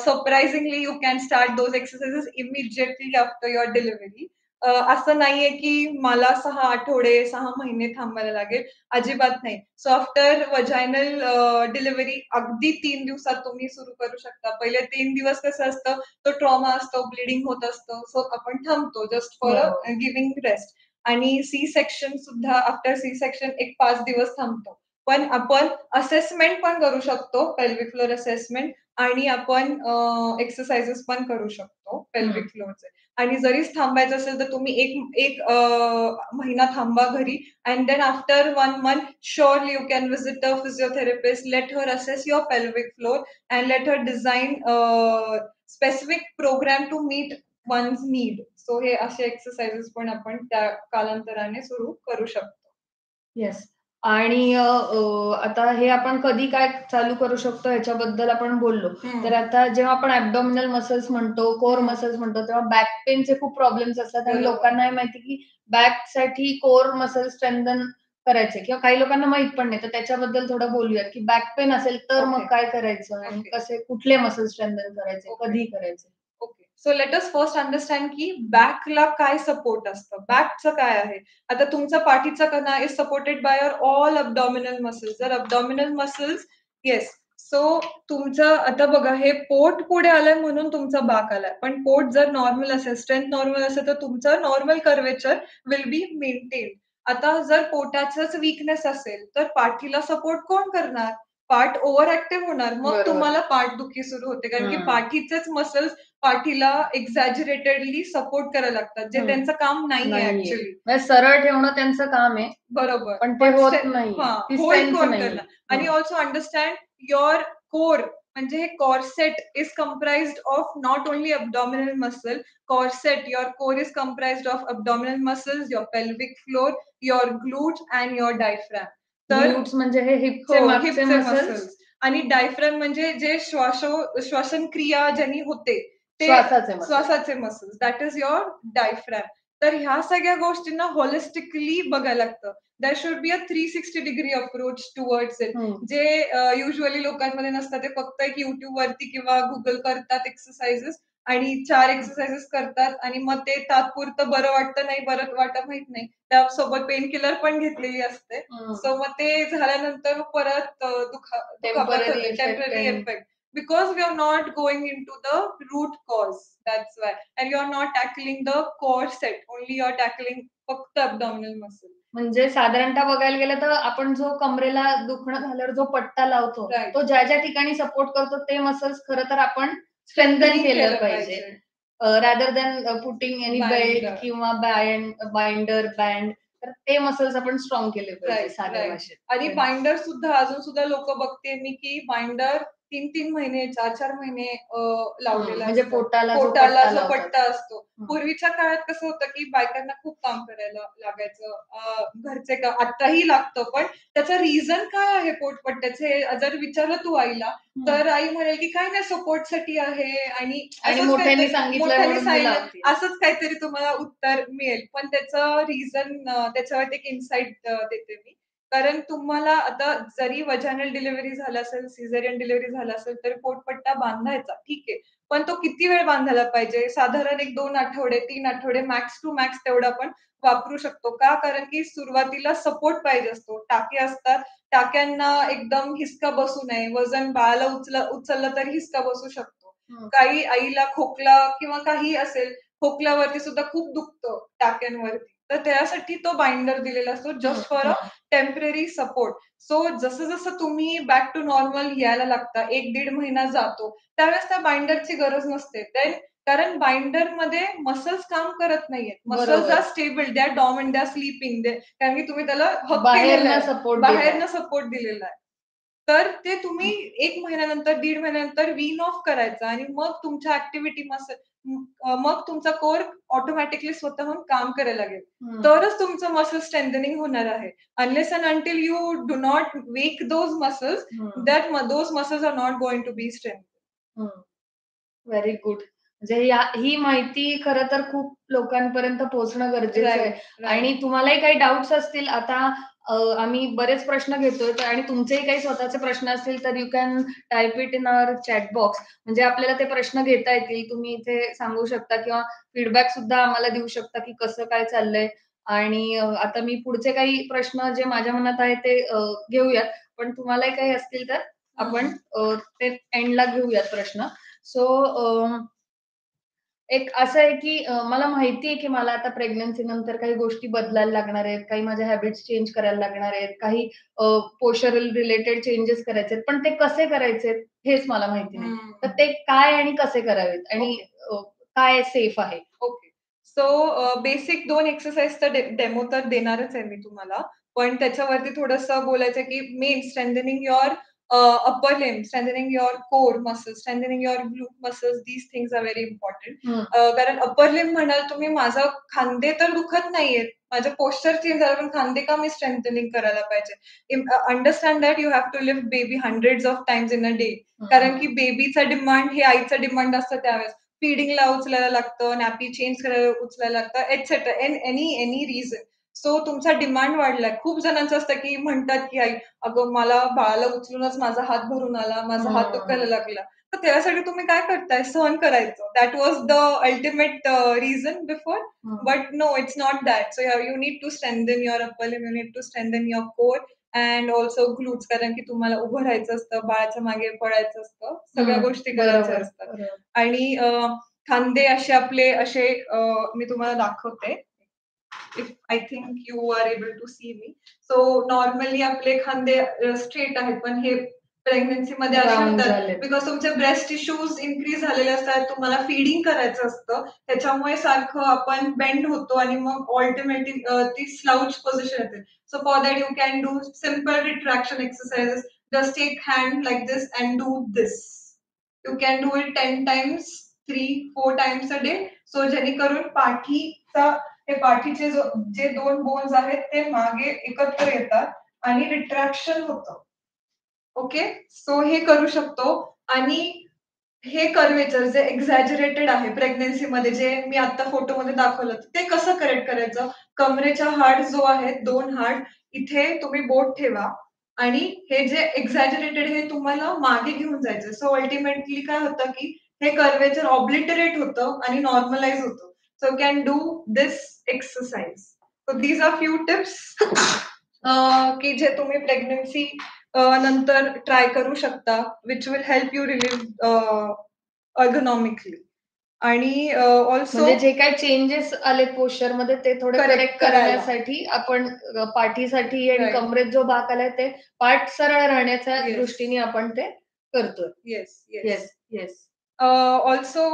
surprisingly you can start those exercises immediately after your delivery. असं नाहीये की मला 6 आठवडे, 6 महिने थांबायला लागेल. अजिबात नाही. सो आफ्टर वजायनल डिलिव्हरी अगदी 3 दिवसात तुम्ही सुरू करू शकता. पहिले 3 दिवस कसं असतं, तो ट्रॉमा असतो, ब्लिडिंग होत असतं. सो आपण थांबतो जस्ट फॉर गिव्हिंग रेस्ट. आणि सी सेक्शन सुद्धा आफ्टर सी सेक्शन एक 5 दिवस थांबतो. पण आपण असेसमेंट पण करू शकतो, पेल्विक फ्लोर असेसमेंट. आणि आपण एक्सरसाइजेस पण करू शकतो पेल्विक फ्लोरचे. आणि जरीच थांबायचं असेल तर तुम्ही एक महिना थांबा घरी. And then after 1 month, surely you can visit a physiotherapist, let her assess your pelvic floor and let her design a specific program to meet one's need. So हे असे एक्सरसाइजेस पण आपण त्या कालांतराने सुरू करू शकतो. येस. आणि आता हे आपण कधी काय चालू करू शकतो ह्याच्याबद्दल आपण बोललो. तर आता जेव्हा आपण ॲब्डॉमिनल मसल्स म्हणतो, कोर मसल्स म्हणतो, तेव्हा बॅक पेनचे खूप प्रॉब्लेम्स असतात आणि लोकांना हे माहिती की बॅकसाठी कोर मसल स्ट्रेंथन करायचे किंवा काही लोकांना माहित पण नाही. तर त्याच्याबद्दल थोडं बोलूयात की बॅक पेन असेल तर मग काय करायचं आणि कुठले मसल स्ट्रेंथन करायचे, कधी करायचे? Okay. So let us first understand की बॅकला काय सपोर्ट असतं, बॅकचं काय आहे. आता तुमचा पाठीचा कणा is supported by your all abdominal muscles. जर अब्डॉमिनल मसल्स येस. सो तुमचं आता बघा, हे पोट पुढे आलंय म्हणून तुमचा बाक आलाय. पण पोट जर नॉर्मल असेल, स्ट्रेंथ नॉर्मल असेल, तर तुमचं normal curvature will be maintain. आता जर पोटाचंच वीकनेस असेल तर पाठीला सपोर्ट कोण करणार? पाठ ओव्हर ऍक्टिव्ह होणार. मग तुम्हाला पाठदुखी सुरू होते. कारण की पाठीचेच मसल्स पाठीला एक्झॅजरेटेडली सपोर्ट करायला लागतात, जे त्यांचं काम नाहीये ऍक्च्युअली. सरळ ठेवणं त्यांचं काम आहे. बरोबर. पण ते होत नाही. होल्ड कोण करणार? आणि ऑल्सो अंडरस्टँड युअर कोर म्हणजे हे corset is comprised of not only abdominal muscle. Corset, your core is comprised of abdominal muscles, your pelvic floor, your glute and your diaphragm. तर म्हणजे हे हिपचे मसल्स आणि डायफ्रॅम म्हणजे जे श्वासक्रिया ज्यांनी होते ते श्वासाचे muscles. That is your diaphragm. तर ह्या सगळ्या गोष्टींना होलिस्टिकली बघायला लागतं. There should be a 360 degree approach towards it. जे युजली लोकांमध्ये नसतात. ते फक्त एक युट्यूब वरती किंवा गुगल करतात एक्सरसाइजेस आणि 4 एक्सरसाइजेस करतात आणि मग ते तात्पुरतं बरं वाटतं, नाही बरं वाटत माहित नाही. त्यासोबत पेन किलर पण घेतलेली असते. सो मग ते झाल्यानंतर परत दुखापत होते, temporary effect. Because we are not going into the root cause. That's why. And you are not tackling the core set. Only you are tackling फक्त abdominal muscle. म्हणजे साधारणतः बघायला गेलं तर आपण जो कमरेला दुखणं झाल्यावर जो पट्टा लावतो, तो ज्या ज्या ठिकाणी सपोर्ट करतो ते मसल्स खरं तर आपण स्ट्रेंथन केलं पाहिजे. Rather than putting any belt किंवा बाइंडर, बँड. तर ते मसल्स आपण स्ट्रॉंग केले पाहिजे साध्या भाषेत. आणि बाइंडर सुद्धा अजून सुद्धा लोक बघते मी की बाइंडर 3-3 महिने, 4-4 महिने लावलेला म्हणजे असतो. पोटाला पोटाला जो लावतात. पट्टा असतो. पूर्वीच्या काळात कसं होतं, की बायकांना खूप काम करायला लागायचं. घरचे काम आत्ताही लागतं, पण त्याचं रिझन काय आहे पोटपट्ट्याचे हे जर विचारलं तू आईला, तर आई म्हणेल, की "काही नाही सपोर्टसाठी आहे" आणि असंच मोठ्यांनी काहीतरी सांगितलं म्हणून मी लावते. असंच काहीतरी तुम्हाला उत्तर मिळेल. पण त्याचं रिझन त्याच्यावरती एक इन्साईट देते मी. कारण तुम्हाला आता जरी वजानल डिलिव्हरी झालं असेल, सिझेरियन डिलिव्हरी झालं असेल, तर पोटपट्टा बांधायचा ठीक आहे. पण तो किती वेळ बांधायला पाहिजे? साधारण 1-2 आठवडे, 3 आठवडे मॅक्स टू मॅक्स तेवढा आपण वापरू शकतो. का? कारण की सुरुवातीला सपोर्ट पाहिजे असतो. टाके असतात, टाक्यांना एकदम हिसका बसू नये. वजन बाळाला उचललं तरी हिसका बसू शकतो. काही आईला खोकला किंवा काही असेल, खोकल्यावरती सुद्धा खूप दुखतं टाक्यांवरती. तर त्यासाठी तो बाइंडर दिलेला असतो just for a temporary support. So जसं-जसं तुम्ही बॅक टू नॉर्मल यायला लागता, 1-1.5 महिना जातो, त्यावेळेस त्या बाइंडरची गरज नसते. कारण बाइंडरमध्ये मसल्स काम करत नाहीयेत. Muscles are stable, they are dormant, they are sleeping. कारण की तुम्ही त्याला हक केलेला आहे. बाहेरनं सपोर्ट दिलेला आहे. तर ते तुम्ही 1 महिन्यानंतर, 1.5 महिन्यानंतर वीन ऑफ करायचं आणि मग तुमच्या ॲक्टिव्हिटी मग तुमचा कोर ऑटोमॅटिकली स्वतःहून काम करायला लागेल. तरच तुमचं मसल स्ट्रेंथनिंग होणार आहे. Unless and until you do not wake those muscles, those muscles are not going to be strength. Very good. म्हणजे ही माहिती खरं तर खूप लोकांपर्यंत पोहोचणं गरजेचं आहे. आणि तुम्हालाही काही डाऊट्स असतील, आता आम्ही बरेच प्रश्न घेतोय आणि तुमचेही काही स्वतःचे प्रश्न असतील तर you can type it in our chat box. म्हणजे आपल्याला ते प्रश्न घेता येतील. तुम्ही इथे सांगू शकता किंवा फीडबॅक सुद्धा आम्हाला देऊ शकता, की कसं काय चाललंय. आणि आता मी पुढचे काही प्रश्न जे माझ्या मनात आहे ते घेऊयात. पण तुम्हालाही काही असतील तर आपण ते एंडला घेऊयात प्रश्न. सो एक असं आहे, की मला माहिती आहे, की मला आता प्रेग्नन्सी नंतर काही गोष्टी बदलायला लागणार आहेत. काही माझ्या हॅबिट्स चेंज करायला लागणार आहेत. काही पोश्चर रिलेटेड चेंजेस करायचे आहेत. पण ते कसे करायचे हेच मला माहिती नाही. तर ते काय आणि कसे करावेत आणि काय सेफ आहे? ओके. सो बेसिक 2 एक्सरसाइजचा डेमो तर देणारच आहे मी तुम्हाला. पण त्याच्यावरती थोडंसं बोलायचं की main strengthening your upper limb, strengthening your core muscles, strengthening your glute muscles, these things are very important. कारण अपर लिम्ब म्हणाल तुम्ही, माझं खांदे तर दुखत नाहीयेत. माझं पोश्चर चेंज झालं, पण खांदे का मी स्ट्रेंथनिंग करायला पाहिजे? Understand that you have to lift baby hundreds of times in a day. कारण की बेबीचा डिमांड हे आईचं डिमांड असतं त्यावेळेस. फीडिंगला उचलायला लागतं, नॅपी चेंज करायला उचलायला लागतं, एटसेट्रा एनी रिझन. सो तुमचा डिमांड वाढलाय. खूप जणांचं असतं की म्हणतात की आई, अगं मला बाळाला उचलूनच माझा हात भरून आला, माझा हात दुखायला लागला. तर त्यासाठी तुम्ही काय करताय? सहन करायचं. That was the ultimate reason before. But no, it's not that. So you need to strengthen your upper limb, you need to strengthen your core and also glutes. कारण की तुम्हाला उभं राहायचं असतं, बाळाच्या मागे पळायचं असतं, सगळ्या गोष्टी करायच्या असतात. आणि खांदे असे मी तुम्हाला दाखवते. If I think you are able to see me. So normally आपले खांदे स्ट्रेट आहेत, पण हे प्रेग्नन्सी मध्ये असे होतात बिकॉज तुमचे ब्रेस्ट टिश्यूज इन्क्रीज झालेले असतात. तुम्हाला फीडिंग करायचं असतं, त्याच्यामुळे सारखं आपण बेंड होतो आणि मग ऑल्टिमेटली ती स्लाउच पोझिशन येते. So for that you can do simple retraction exercises. Just take hand like this and do this. You can do it 10 times, 3-4 times a day. So जेणेकरून हे पाठीचे जे 2 बोन्स आहेत ते मागे एकत्र येतात आणि रिट्रॅक्शन होतं. ओके, सो हे करू शकतो. आणि हे कर्वेचर जे एक्झॅजरेटेड आहे प्रेग्नन्सीमध्ये, जे मी आता फोटोमध्ये दाखवलं, ते कसं करेक्ट करायचं? कमरेच्या हाड जो आहे, 2 हाड, इथे तुम्ही बोट ठेवा आणि हे जे एक्झॅजरेटेड हे तुम्हाला मागे घेऊन जायचं. सो अल्टिमेटली काय होतं की हे कर्वेचर ऑब्लिटरेट होतं आणि नॉर्मलाइज होतं. So can do this exercise. So these are few tips की जे तुम्ही प्रेग्नन्सी नंतर ट्राय करू शकता, which will help you relieve ergonomically. आणि ऑल्सो म्हणजे जे काही चेंजेस आले पोश्चर मध्ये ते थोडे करेक्ट करण्यासाठी आपण पाठीसाठी आणि कमरेत जो भाग आलाय ते पाठ सरळ राहण्याच्या दृष्टीने आपण ते करतोय. Yes yes yes. ऑल्सो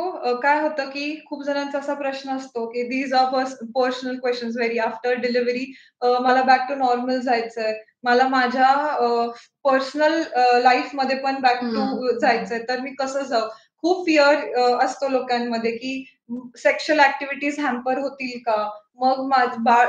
काय होतं की खूप जणांचा असा प्रश्न असतो की these are personal questions very after delivery. मला बॅक टू नॉर्मल जायचंय, मला माझ्या पर्सनल लाईफमध्ये पण बॅक टू जायचंय, तर मी कसं जाऊ? खूप फिअर असतो लोकांमध्ये, की सेक्शुअल ऍक्टिव्हिटीज हॅम्पर होतील का? मग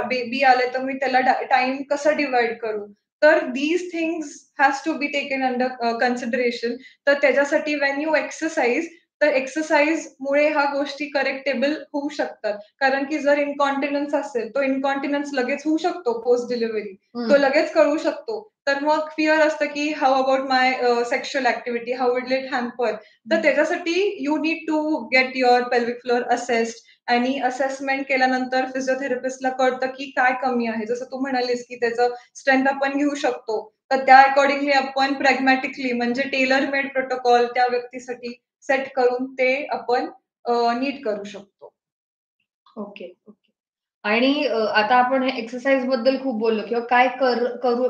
बेबी आले तर मी त्याला टाइम कसं डिवाइड करू? तर these things has to be taken under consideration. तर त्याच्यासाठी वेन यू एक्सरसाइज, तर एक्सरसाइजमुळे ह्या गोष्टी करेक्टेबल होऊ शकतात. कारण की जर इनकॉन्टिनन्स असेल, तो इनकॉन्टिनन्स लगेच होऊ शकतो पोस्ट डिलिव्हरी. तो लगेच कळू शकतो. तर मग फिअर असतं की how about my sexual activity, how will it hamper? तर त्याच्यासाठी you need to get your pelvic floor assessed. आणि असेसमेंट केल्यानंतर फिजिओथेरपिस्टला कळतं की काय कमी आहे. जसं तू म्हणालीस की त्याचं स्ट्रेंथ आपण घेऊ शकतो. तर त्या अकॉर्डिंगली आपण प्रॅग्मॅटिकली म्हणजे टेलर मेड प्रोटोकॉल त्या व्यक्तीसाठी सेट करून ते आपण नीट करू शकतो. Okay, okay. आणि आता आपण हे एक्सरसाइज बद्दल खूप बोललो किंवा काय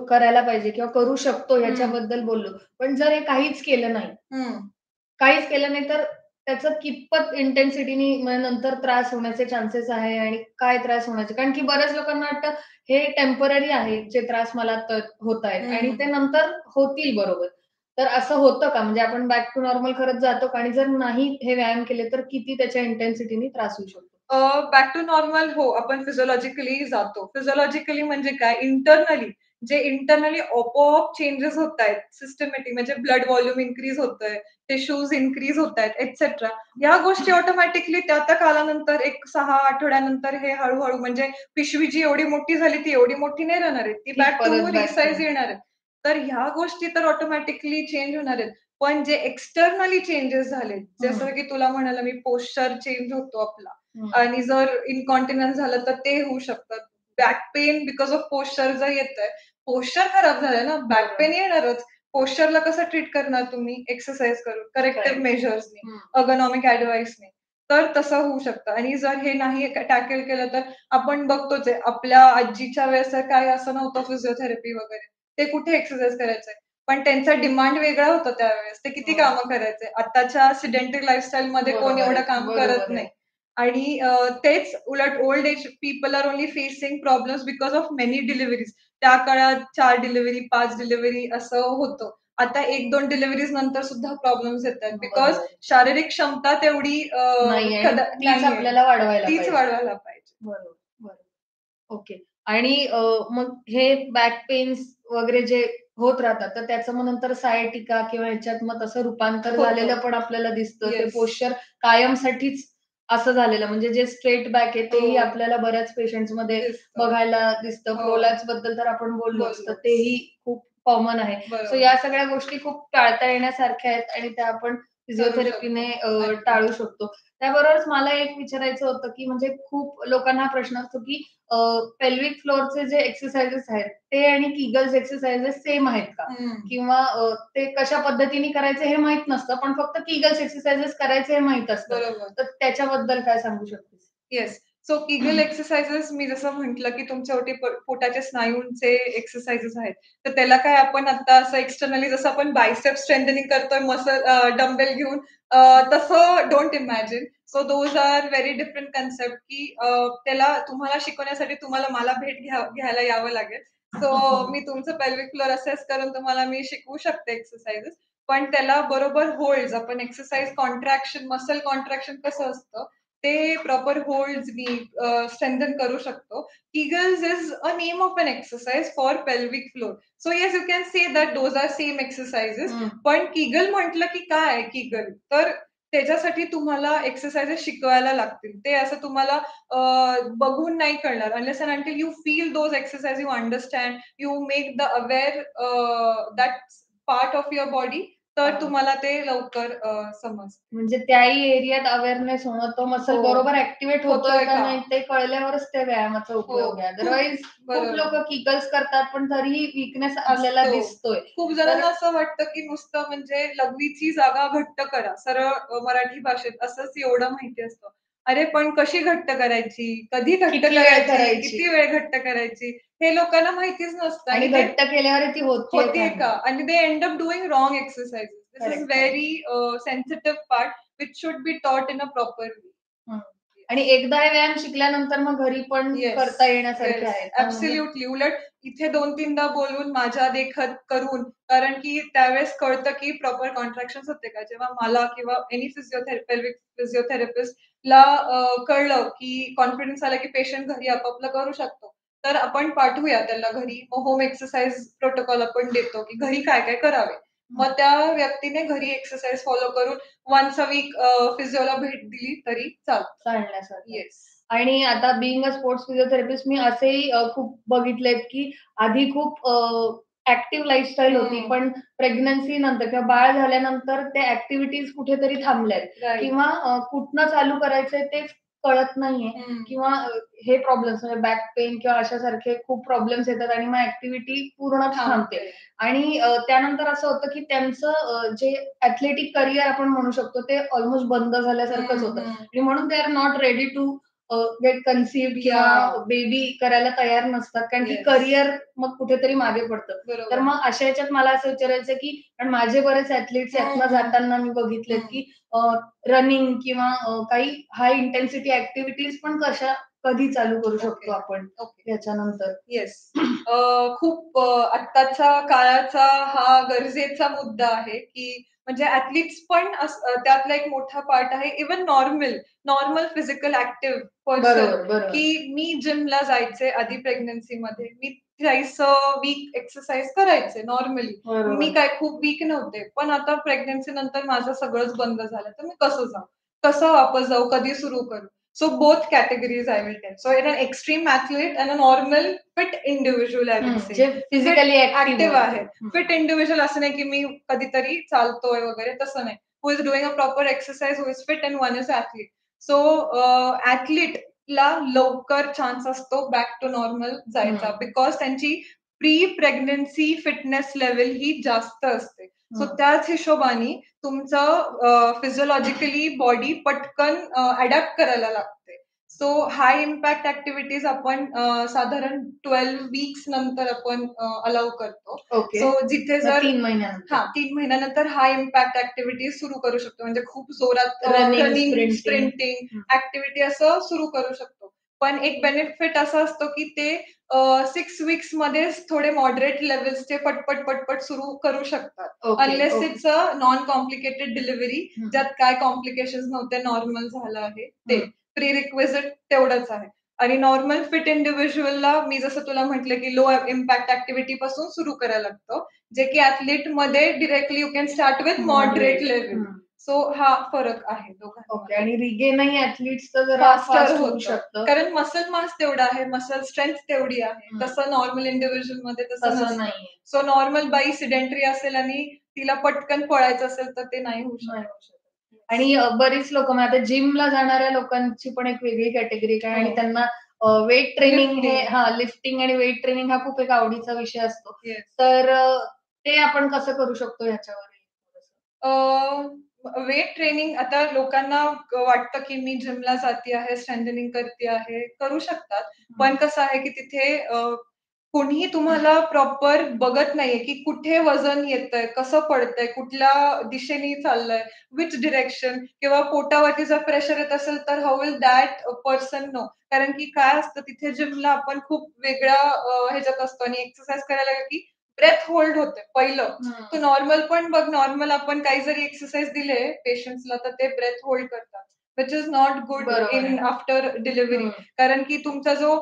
करायला पाहिजे किंवा करू शकतो ह्याच्याबद्दल बोललो. पण जर हे काहीच केलं नाही, काहीच केलं नाही तर त्याचं कितपत इंटेन्सिटीनी नंतर त्रास होण्याचे चान्सेस आहे आणि काय त्रास होण्याचे? कारण की बऱ्याच लोकांना वाटतं हे टेम्पररी आहे, जे त्रास मला होत आहेत आणि ते नंतर होतील बरोबर. तर असं होतं का? म्हणजे आपण बॅक टू नॉर्मल करत जातो का? आणि जर नाही हे व्यायाम केले तर किती त्याच्या इंटेन्सिटीने त्रास होऊ शकतो? बॅक टू नॉर्मल हो, आपण फिजिओलॉजिकली जातो. फिजिओलॉजिकली म्हणजे काय? जे इंटरनली आपोआप चेंजेस होत आहेत, सिस्टमॅटिक म्हणजे ब्लड व्हॉल्यूम इन्क्रीज होतंय, टिश्यूज इन्क्रीज होत आहेत, एक्सेट्रा. या गोष्टी ऑटोमॅटिकली त्या कालानंतर एक 6 आठवड्यानंतर हे हळू म्हणजे पिशवी जी एवढी मोठी झाली ती एवढी मोठी नाही राहणार आहे. ती बॅक टू रिसाइज येणार आहे. तर ह्या गोष्टी तर ऑटोमॅटिकली चेंज होणार आहेत. पण जे एक्सटर्नली चेंजेस झालेत, जसं की तुला म्हणाला मी पोश्चर चेंज होतो आपला. आणि जर इनकॉन्टिनन्स झालं तर ते होऊ शकतात. Back pain because of posture जर येतंय, पोश्चर खराब झालंय ना, बॅक पेन येणारच. पोश्चरला कसं ट्रीट करणार तुम्ही? एक्सरसाइज करून, करेक्टिव्ह मेजर्सनी, अर्गोनॉमिक ॲडव्हाइसनी. तर तसं होऊ शकतं. आणि जर हे नाही टॅकल केलं तर आपण बघतोच आहे, आपल्या आजीच्या वेळेस तर काय असं नव्हतं फिजिओथेरपी वगैरे. ते कुठे एक्सरसाइज करायचे. पण त्यांचा डिमांड वेगळा होता त्यावेळेस. ते किती कामं करायचे. आताच्या सिडेंटरी लाईफस्टाईलमध्ये कोण एवढं काम करत नाही. आणि तेच उलट old age people are only facing problems because of many deliveries. त्या काळात 4 डिलिव्हरी, 5 डिलिव्हरी असं होतं. आता 1-2 डिलिव्हरीज नंतर सुद्धा प्रॉब्लेम्स येतात बिकॉज शारीरिक क्षमता तेवढी तीच आपल्याला वाढवायला पाहिजे. बरोबर, बरोबर. ओके. आणि मग हे बॅक पेन्स वगैरे जे होत राहतात, तर त्याचं मग नंतर सायटिका किंवा ह्याच्यात मग तसं रूपांतर झालेलं पण आपल्याला दिसतं. ते पोश्चर कायमसाठीच असं झालेलं म्हणजे जे स्ट्रेट बॅक आहे तेही आपल्याला बऱ्याच पेशंट्समध्ये बघायला दिसतं. प्रोलॅप्स बद्दल तर आपण बोललोच, तर तेही खूप कॉमन आहे. सो या सगळ्या गोष्टी खूप टाळता येण्यासारख्या आहेत आणि त्या आपण फिजिओथेरपीने टाळू शकतो. त्याबरोबरच मला एक विचारायचं होतं, की म्हणजे खूप लोकांना हा प्रश्न असतो, की पेल्विक फ्लोअरचे जे एक्सरसाइजेस आहेत, ते आणि किगल्स एक्सरसाइजेस सेम आहेत का? किंवा ते कशा पद्धतीने करायचे हे माहित नसतं, पण फक्त किगल्स एक्सरसाइजेस करायचे हे माहित असतं. तर त्याच्याबद्दल काय सांगू शकतेस? येस. सो किगल एक्सरसाइजेस मी जसं म्हटलं, की तुमच्यावरती पोटाच्या स्नायूंचे एक्सरसाइजेस आहेत. तर त्याला काय आपण आता असं एक्सटर्नली जसं आपण बायसेप स्ट्रेंथनिंग करतोय डंबेल घेऊन, तसं don't imagine. So those are very different concept, की त्याला तुम्हाला शिकवण्यासाठी तुम्हाला मला भेट घ्यायला यावं लागेल. सो मी तुमचं पेल्विक फ्लोर असेस करून तुम्हाला मी शिकवू शकते एक्सरसाइजेस. पण त्याला बरोबर होल्ड्स, आपण एक्सरसाइज कॉन्ट्रॅक्शन, मसल कॉन्ट्रॅक्शन कसं असतं, ते प्रॉपर होल्ड्सनी स्ट्रेंथन करू शकतो. Kegels is a name of an exercise for pelvic floor. So yes, you can say that those are same exercises. पण Kegel म्हटलं की काय आहे Kegel? तर त्याच्यासाठी तुम्हाला एक्सरसाइजेस शिकवायला लागतील. ते असं तुम्हाला बघून नाही कळणार. Unless and until you feel those exercise, you understand, you make the aware that part of your body, तर तुम्हाला ते लवकर समजतं. म्हणजे त्याही एरियात अवेअरनेस होणं, तो मसल बरोबर ऍक्टिव्हेट होतोय का नाही ते कळल्यावरच त्या व्यायामाचा उपयोग आहे. अदरवाईज खूप लोक किगल्स करतात पण तरीही वीकनेस आपल्याला दिसतोय. खूप जणांना असं वाटतं की नुसतं म्हणजे लघवीची जागा घट्ट करा, सरळ मराठी भाषेत असंच एवढं माहिती असतं. अरे पण कशी घट्ट करायची, कधी घट्ट करायची, किती वेळ घट्ट करायची, हे लोकांना माहितीच नसतं. आणि घट्ट केल्यावर ती होते का? आणि they end up doing wrong exercises. This is very sensitive part which should be taught in a proper way. आणि एकदा हे व्यायाम शिकल्यानंतर मग घरी पण करता येण्यासारखे आहेत. ऍब्सोल्युटली. उलट इथे 2-3दा बोलून माझ्या देखत करून, कारण की त्यावेळेस कळतं की प्रॉपर कॉन्ट्रॅक्शन होते का. जेव्हा मला किंवा एनी फिजिओथेरपिस्टला कळलं की कॉन्फिडन्स आला की पेशंट घरी आपापलं करू शकतो, तर आपण पाठवूया त्याला घरी. मग होम एक्सरसाइज प्रोटोकॉल आपण देतो की घरी काय काय करावे. मग त्या व्यक्तीने घरी एक्सरसाइज फॉलो करून वन्स अ वीक फिजिओला भेट दिली तरी चालण्यासाठी. येस. आणि आता बिईंग अ स्पोर्ट्स फिजिओथेरपिस्ट मी असेही खूप बघितलेत की आधी खूप ऍक्टिव्ह लाईफस्टाईल होती, पण प्रेग्नन्सी नंतर किंवा बाळ झाल्यानंतर त्या ऍक्टिव्हिटीज कुठेतरी थांबल्यात किंवा कुठनं चालू करायचंय तेच कळत नाहीये किंवा हे प्रॉब्लेम्स म्हणजे बॅक पेन किंवा अशासारखे खूप प्रॉब्लेम्स येतात आणि मग ऍक्टिव्हिटी पूर्णच थांबते. आणि त्यानंतर असं होतं की त्यांचं जे ऍथलेटिक करिअर आपण म्हणू शकतो ते ऑलमोस्ट बंद झाल्यासारखंच होतं आणि म्हणून they are not ready to get conceive किंवा बेबी करायला तयार नसतात, कारण की करिअर मग कुठेतरी मागे पडतं. तर मग अशा याच्यात मला असं विचारायचं की कारण माझे बरेच ऍथलीट्स यातनं जाताना मी बघितलेत की रनिंग किंवा काही हाय इंटेन्सिटी ऍक्टिव्हिटीज पण कधी चालू करू शकतो आपण याच्यानंतर. येस. खूप आत्ताच्या काळाचा हा गरजेचा मुद्दा आहे की म्हणजे ऍथलीट्स पण त्यातला एक मोठा पार्ट आहे. Even normal physical active person की मी जिमला जायचे आधी प्रेग्नन्सीमध्ये, मी 30 वीक एक्सरसाइज करायचे नॉर्मली. मी काय खूप वीक नव्हते, पण आता प्रेग्नन्सी नंतर माझं सगळंच बंद झालं. तर मी कसं वापस जाऊ, कधी सुरू करू. So both categories I will tell. So in an extreme athlete and a normal fit individual I will say. Physically active आहे. फिट इंडिव्हिज्युअल असं नाही की मी कधीतरी चालतोय वगैरे, तसं नाही. Who is doing a proper exercise, who is fit and one is athlete. So ऍथलीटला लवकर चान्स असतो बॅक टू नॉर्मल जायचा, बिकॉज त्यांची प्री प्रेग्नन्सी फिटनेस लेवल ही जास्त असते. सो त्याच हिशोबाने तुमचं फिजिओलॉजिकली बॉडी पटकन अडॅप्ट करायला लागते. सो हाय इम्पॅक्ट ऍक्टिव्हिटीज आपण साधारण 12 वीक्स नंतर आपण अलाउ करतो. सो जिथे जर 3 महिन्यानंतर 3 महिन्यानंतर हाय इम्पॅक्ट ऍक्टिव्हिटीज सुरू करू शकतो. म्हणजे खूप जोरात रनिंग, स्प्रिंटिंग ऍक्टिव्हिटी असं सुरू करू शकतो. पण एक बेनिफिट असा असतो की ते 6 वीक्स मध्येच थोडे मॉडरेट लेवल्सचे पटपट सुरू करू शकतात. Unless it's a non complicated delivery, ज्यात काय कॉम्प्लिकेशन्स नव्हते, नॉर्मल झालं आहे ते. प्री रिक्विजिट तेवढंच आहे. आणि नॉर्मल फिट इंडिव्हिज्युअलला मी जसं तुला म्हटलं की लो इम्पॅक्ट ऍक्टिव्हिटी पासून सुरू करायला लागतं, जे की ऍथलीट मध्ये directly you can start with moderate level. So हा फरक आहे दोघांमध्ये. आणि रिगेनही ऍथलीट्सचं जरा फास्ट होऊ शकतं, कारण मसल मास तेवढा आहे, मसल स्ट्रेंथ तेवढी आहे. तसं नॉर्मल इंडिव्हिज्युअल मध्ये तसं नाही. सो नॉर्मल बाई सिडेंटरी असेल आणि तिला पटकन पळायचं असेल तर ते नाही होऊ शकत. आणि बरीच लोक आता जिमला जाणाऱ्या लोकांची पण एक वेगळी कॅटेगरी आहे आणि त्यांना वेट ट्रेनिंग लिफ्टिंग आणि वेट ट्रेनिंग हा खूप एक आवडीचा विषय असतो. तर ते आपण कसं करू शकतो ह्याच्यावर? वेट ट्रेनिंग आता लोकांना वाटतं की मी जिमला जाते आहे, स्ट्रेंथनिंग करते आहे, करू शकतात. पण कसं आहे की तिथे कोणीही तुम्हाला प्रॉपर बघत नाहीये की कुठे वजन येतंय, कसं पडतंय, कुठल्या दिशेने चाललंय, विच डिरेक्शन, किंवा पोटावरती जर प्रेशर येत असेल तर how will that person know. कारण की काय असतं तिथे जिमला आपण खूप वेगळ्या ह्याच्यात असतो आणि एक्सरसाइज करायला की ब्रेथ होल्ड होते पहिलं. तू नॉर्मल पण बघ, नॉर्मल आपण काही जरी एक्सरसाइज दिले पेशंट्सला तर ते ब्रेथ होल्ड करतात, which is not good in after delivery. कारण की तुमचा जो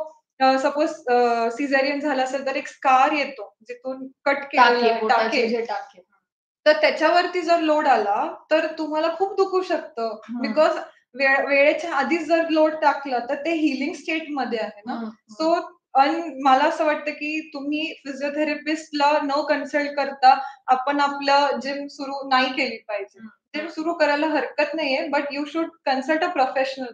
सपोज सिझेरियन झाला असेल तर एक स्कार येतो जिथून कट केलेला टाके, तर त्याच्यावरती जर लोड आला तर तुम्हाला खूप दुखू शकतं. बिकॉज वेळेच्या आधीच जर लोड टाकलं तर ते हिलिंग स्टेट मध्ये आहे ना. सो मला असं वाटतं की तुम्ही फिजिओथेरपिस्टला न कन्सल्ट करता आपण आपलं जिम सुरू नाही केली पाहिजे. जिम सुरू करायला हरकत नाहीये, but you should consult a professional.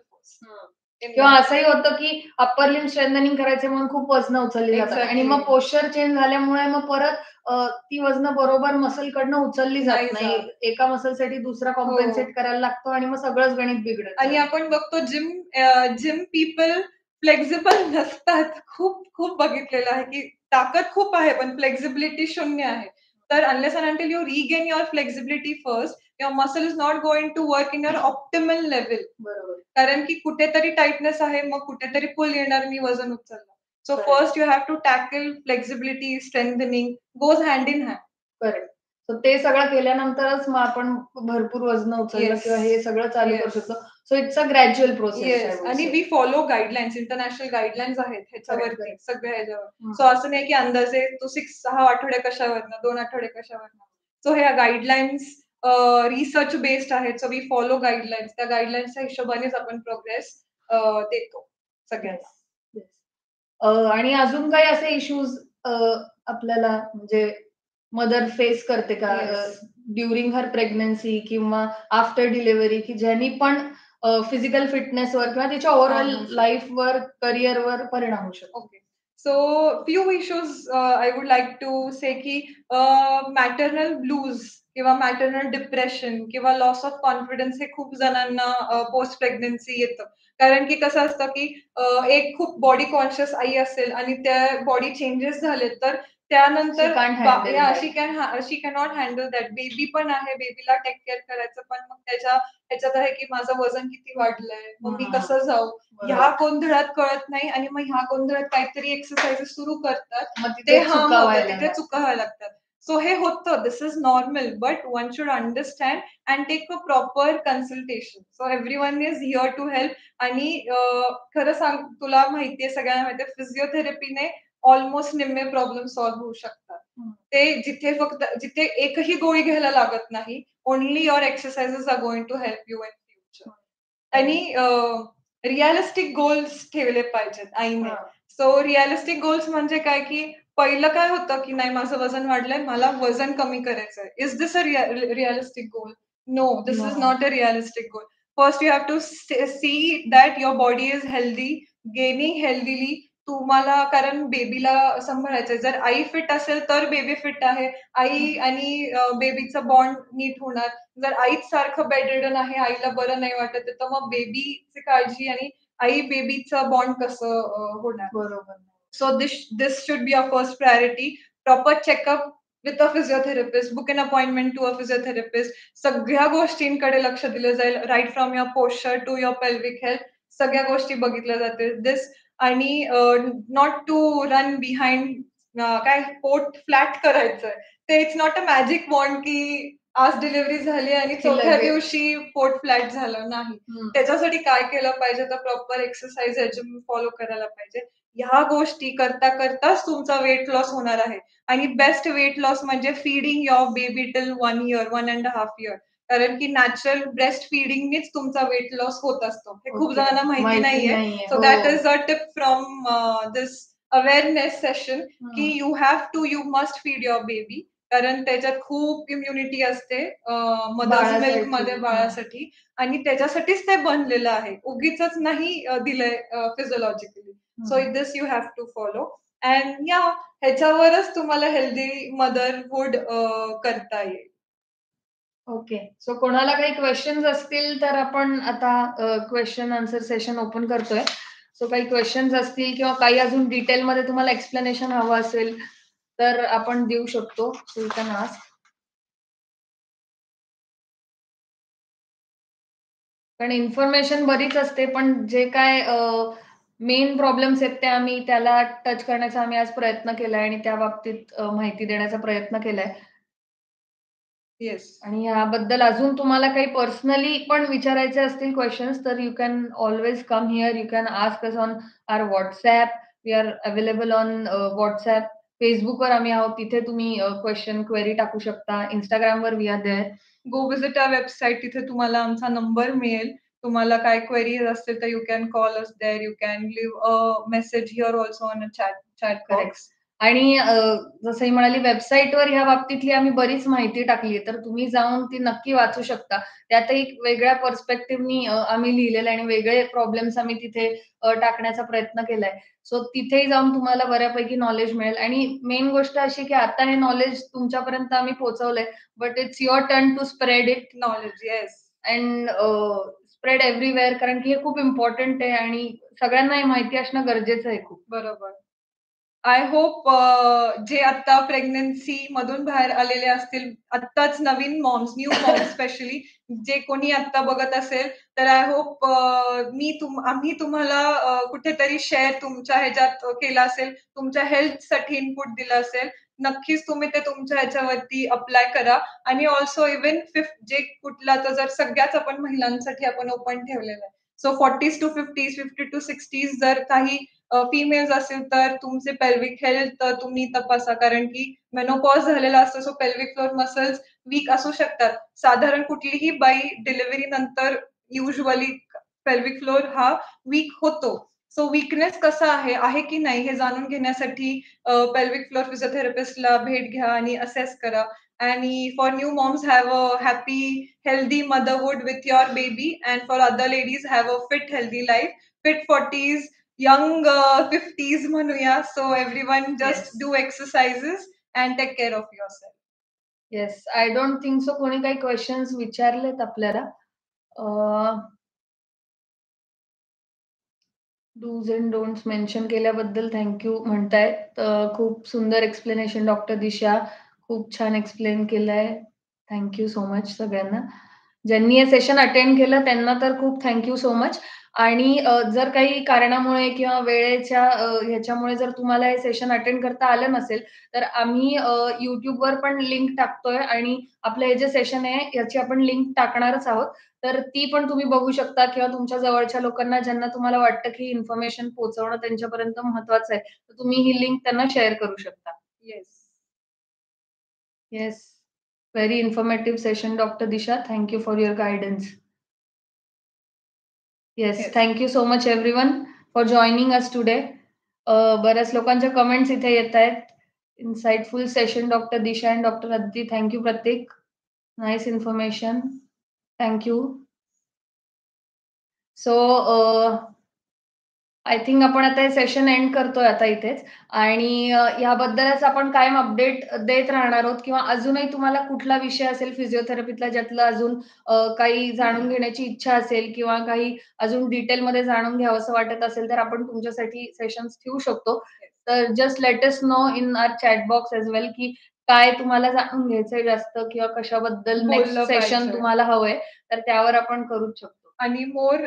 किंवा असंही होतं की अप्पर लिम्ब स्ट्रेंथनिंग करायचे म्हणून खूप वजन उचलली जातात आणि मग पोश्चर चेंज झाल्यामुळे मग परत ती वजन बरोबर मसल कडनं उचलली जात नाही. एका मसलसाठी दुसरा कॉम्पेन्सेट करायला लागतो आणि मग सगळंच गणित बिघडत. आणि आपण बघतो जिम पीपल फ्लेक्झिबल नसतात. खूप बघितलेलं आहे की ताकद खूप आहे पण फ्लेक्झिबिलिटी शून्य आहे. तर unless and until you regain your flexibility first, your muscle is not going to work in your optimal level. बरोबर. कारण की कुठेतरी टाइटनेस आहे, मग कुठेतरी पुल येणार मी वजन उचललं. So Correct. First you have to tackle flexibility, strengthening goes hand in hand. Correct. So ते सगळं केल्यानंतरच मग आपण भरपूर वजन उचललं Yes. किंवा हे सगळं चालू करू Yes. शकतो. So it's a gradual process. Yes, आणि we follow guidelines, international guidelines आहेत ह्याच्यावरती, correct. सगळ्या ह्याच्यावर. हं. सो असं नाही की अंदाजे तू 6 आठवडे कशावरनं, 2 आठवडे कशावरनं. सो ह्या गाईडलाईन्स रिसर्च बेस्ड आहेत. So we follow guidelines. त्या गाईडलाईन्सच्या हिशोबानेच आपण प्रोग्रेस देतो सगळ्यांना. Yes. आणि अजून काही असे इश्यूज आपल्याला म्हणजे मदर फेस करते का Yes. ड्युरिंग हर प्रेग्नन्सी किंवा आफ्टर डिलिव्हरी की ज्यांनी पण फिजिकल फिटनेसवर किंवा तिच्या ओव्हरऑल हा, हा. लाईफवर करिअरवर परिणाम होऊ शकतो. Okay. So few issues I would like to say की मॅटर्नल ब्लूज किंवा मॅटर्नल डिप्रेशन किंवा लॉस ऑफ कॉन्फिडन्स हे खूप जणांना पोस्ट प्रेग्नन्सी येतं. कारण की कसं असतं की एक खूप बॉडी कॉन्शियस आई असेल आणि त्या बॉडी चेंजेस झाले तर त्यानंतर She can't handle that. She cannot handle that. Baby पण आहे, बेबीला टेक केअर करायचं, पण मग ह्याच्यात आहे की माझं वजन किती वाढलंय, मग मी कसं जाऊ, ह्या गोंधळात कळत नाही आणि मग ह्या गोंधळात काहीतरी एक्सरसाइजेस सुरू करतात, मग ते तिथे चुका व्हायला तिथे लागतात. चुका व्हायला लागतात. सो हे होतं, this is normal, but one should understand and take a proper consultation. So everyone is here to help. आणि खरं सांग, तुला माहितीये, सगळ्यांना माहितीये, फिजिओथेरपीने ऑलमोस्ट निम्मे प्रॉब्लेम सॉल्व्ह होऊ शकतात. ते जिथे एकही गोळी घ्यायला लागत नाही. Only your exercises are going to help you in future. आणि रिअलिस्टिक गोल्स ठेवले पाहिजेत आईने. सो रिअलिस्टिक गोल्स म्हणजे काय की पहिलं काय होतं की नाही, माझं वजन वाढलंय, मला वजन कमी करायचंय. Is this a realistic goal? No, this is No. Not a realistic goal. First you have to see that your body is healthy, gaining healthily. तुम्हाला, कारण बेबीला सांभाळायचंय. जर आई फिट असेल तर बेबी फिट आहे. आई आणि बेबीचा बॉन्ड नीट होणार. जर आईच सारखं बेडरिडन आहे, आईला बरं नाही वाटत, तर मग बेबीची काळजी आणि आई बेबीचं बॉन्ड कसं होणार? बरोबर. So this should be our first priority. Proper checkup with a physiotherapist. Book an appointment to a physiotherapist. सगळ्या गोष्टींकडे लक्ष दिलं जाईल. Right from your posture to your pelvic health. सगळ्या गोष्टी बघितल्या जातील. This आणि not to run behind काय पोट फ्लॅट करायचंय. ते इट्स नॉट अ मॅजिक वॉन्ड की आज डिलिव्हरी झाली आणि चौथ्या दिवशी पोट फ्लॅट झालं नाही. त्याच्यासाठी काय केलं पाहिजे, तर प्रॉपर एक्सरसाइज रेजिम फॉलो करायला पाहिजे. ह्या गोष्टी करता करताच तुमचा वेट लॉस होणार आहे. आणि बेस्ट वेट लॉस म्हणजे feeding your baby till 1 year, 1.5 year. कारण की नॅचरल ब्रेस्ट फीडिंगनीच तुमचा वेट लॉस होत असतो. हे खूप जणांना माहिती नाहीये. So that is a tip from this awareness session की you must feed your baby. कारण त्याच्यात खूप इम्युनिटी असते मदर्स मिल्क मध्ये बाळासाठी, आणि त्याच्यासाठीच ते बनलेलं आहे. उगीच नाही दिलंय physiologically. So this you have to follow. And ह्याच्यावरच तुम्हाला हेल्दी मदरहुड करता येईल. ओके. सो कोणाला काही क्वेश्चन्स असतील तर आपण आता क्वेश्चन आन्सर सेशन ओपन करतोय. सो काही क्वेश्चन्स असतील किंवा काही अजून डिटेलमध्ये तुम्हाला एक्सप्लेनेशन हवं असेल तर आपण देऊ शकतो. So you can ask. कारण इन्फॉर्मेशन बरीच असते, पण जे काय मेन प्रॉब्लेम्स आहेत ते आम्ही त्याला टच करण्याचा आम्ही आज प्रयत्न केलाय आणि त्या बाबतीत माहिती देण्याचा प्रयत्न केलाय. येस. आणि याबद्दल अजून तुम्हाला काही पर्सनली पण विचारायचे असतील क्वेश्चन्स तर you can always come here. You can ask us on our WhatsApp. We are available on WhatsApp. फेसबुकवर आम्ही आहोत, तिथे तुम्ही क्वेश्चन क्वेरी टाकू शकता. इंस्टाग्रामवर we are there. Go visit our website. तिथे तुम्हाला आमचा नंबर मिळेल. तुम्हाला काय क्वेरीज असतील तर you can call us there. You can leave a message here also on a chat box. आणि जसंही म्हणाली, वेबसाईटवर ह्या बाबतीतली आम्ही बरीच माहिती टाकली आहे, तर तुम्ही जाऊन ती नक्की वाचू शकता. त्यातही वेगळ्या पर्स्पेक्टिव्हनी आम्ही लिहिलेलं आणि वेगळे प्रॉब्लेम्स आम्ही तिथे टाकण्याचा प्रयत्न केलाय. सो तिथेही जाऊन तुम्हाला बऱ्यापैकी नॉलेज मिळेल. आणि मेन गोष्ट अशी की आता हे नॉलेज तुमच्यापर्यंत आम्ही पोहोचवलंय, but it's your turn to spread it knowledge. Yes. And spread everywhere, कारण की हे खूप इम्पॉर्टंट आहे आणि सगळ्यांना हे माहिती असणं गरजेचं आहे खूप. बरोबर. आय होप जे आता प्रेग्नन्सी मधून बाहेर आलेले असतील, आत्ताच नवीन मॉम्स, न्यू मॉम्स स्पेशली जे कोणी आता बघत असेल, तर आय होप आम्ही तुम्हाला कुठेतरी शेअर तुमच्या ह्याच्यात केला असेल, तुमच्या हेल्थसाठी इनपुट दिलं असेल. नक्कीच तुम्ही ते तुमच्या ह्याच्यावरती अप्लाय करा आणि ऑल्सो इव्हन जे कुठला तर जर सगळ्याच आपण महिलांसाठी आपण ओपन ठेवलेलं आहे. So 40s to 50s, 50 to 60s जर काही फिमेल्स असेल तर तुमचे पेल्विक हेल्थ तुम्ही तपासा, कारण की मेनोपॉज झालेला असतो, so pelvic floor muscles weak असू शकतात. साधारण कुठलीही बाई डिलिव्हरी नंतर युजली पेल्विक फ्लोर हा वीक होतो. सो वीकनेस कसा आहे की नाही हे जाणून घेण्यासाठी पेल्विक फ्लोर फिजिओथेरपिस्टला भेट घ्या आणि असेस करा. आणि for new moms have a happy healthy motherhood with your baby, and for other ladies have a fit healthy life. Fit 40s, young 50s म्हणूया. So everyone just Yes. do exercises and take care of yourself. Yes, I don't think so कोणी काही questions विचारलेत आपल्याला. Dos and don'ts mention केल्याबद्दल thank you म्हणतायत. खूप सुंदर explanation doctor दिशा, खूप छान एक्सप्लेन केलंय. थँक्यू सो मच सगळ्यांना. ज्यांनी हे सेशन अटेंड केलं त्यांना तर खूप थँक्यू सो मच. आणि जर काही कारणामुळे किंवा वेळेच्या ह्याच्यामुळे जर तुम्हाला हे सेशन अटेंड करता आलं नसेल, तर आम्ही YouTubeवर पण लिंक टाकतोय आणि आपलं हे जे सेशन आहे याची आपण लिंक टाकणारच आहोत. तर ती पण तुम्ही बघू शकता किंवा तुमच्या जवळच्या लोकांना ज्यांना तुम्हाला वाटतं की इन्फॉर्मेशन पोहोचवणं त्यांच्यापर्यंत महत्वाचं आहे, तर तुम्ही ही लिंक त्यांना शेअर करू शकता. Yes. Yes. Very informative session, Dr. Disha. Thank you for your guidance. Yes, Yes. thank you so much everyone for joining us today. बऱ्याच लोकांच्या कमेंट्स इथे येत आहेत. Insightful session, Dr. Disha and Dr. Aditi. Thank you, Pratik. Nice information. Thank you. So, I think आपण आता हे session end करतोय आता इथेच. आणि याबद्दलच आपण कायम अपडेट देत राहणार आहोत किंवा अजूनही तुम्हाला कुठला विषय असेल फिजिओथेरपीतला ज्यातलं अजून काही जाणून घेण्याची इच्छा असेल किंवा काही अजून डिटेलमध्ये जाणून घ्यावंसं वाटत असेल, तर आपण तुमच्यासाठी सेशन्स ठेवू शकतो. तर just let us know in our chat box as well की काय तुम्हाला जाणून घ्यायचंय जास्त किंवा कशाबद्दल नेक्स्ट बोललं सेशन पाहिजे. तुम्हाला हवंय, तर त्यावर आपण करूच शकतो. आणि मोर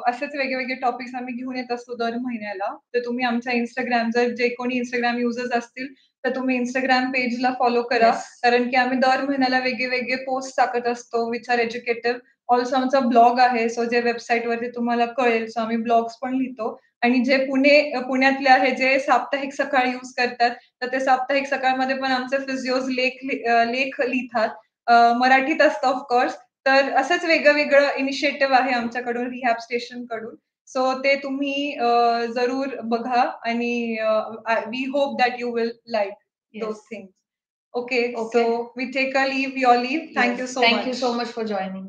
असेच वेगवेगळे टॉपिक्स आम्ही घेऊन येत असतो दर महिन्याला. तर तुम्ही आमच्या Instagram, जर जे कोणी Instagram युजर्स असतील, तर तुम्ही Instagram पेजला फॉलो करा. Yes. कारण की आम्ही दर महिन्याला वेगळे पोस्ट टाकत असतो विच आर एज्युकेटिव्ह. ऑल्सो आमचा ब्लॉग आहे, सो जे वेबसाईटवरती तुम्हाला कळेल. सो आम्ही ब्लॉग्स पण लिहितो. आणि जे पुण्यातले आहे, जे साप्ताहिक सकाळ यूज करतात, तर ते साप्ताहिक सकाळमध्ये पण आमचे फिजिओज लेख लिहितात. मराठीत असतं ऑफकोर्स. तर असंच वेगळं इनिशिएटिव्ह आहे आमच्याकडून रिहॅब स्टेशन कडून. सो ते तुम्ही जरूर बघा आणि we hope that you will like those things. Okay, Okay. So we take a leave, your leave. Thank you so Thank you much. so much for joining.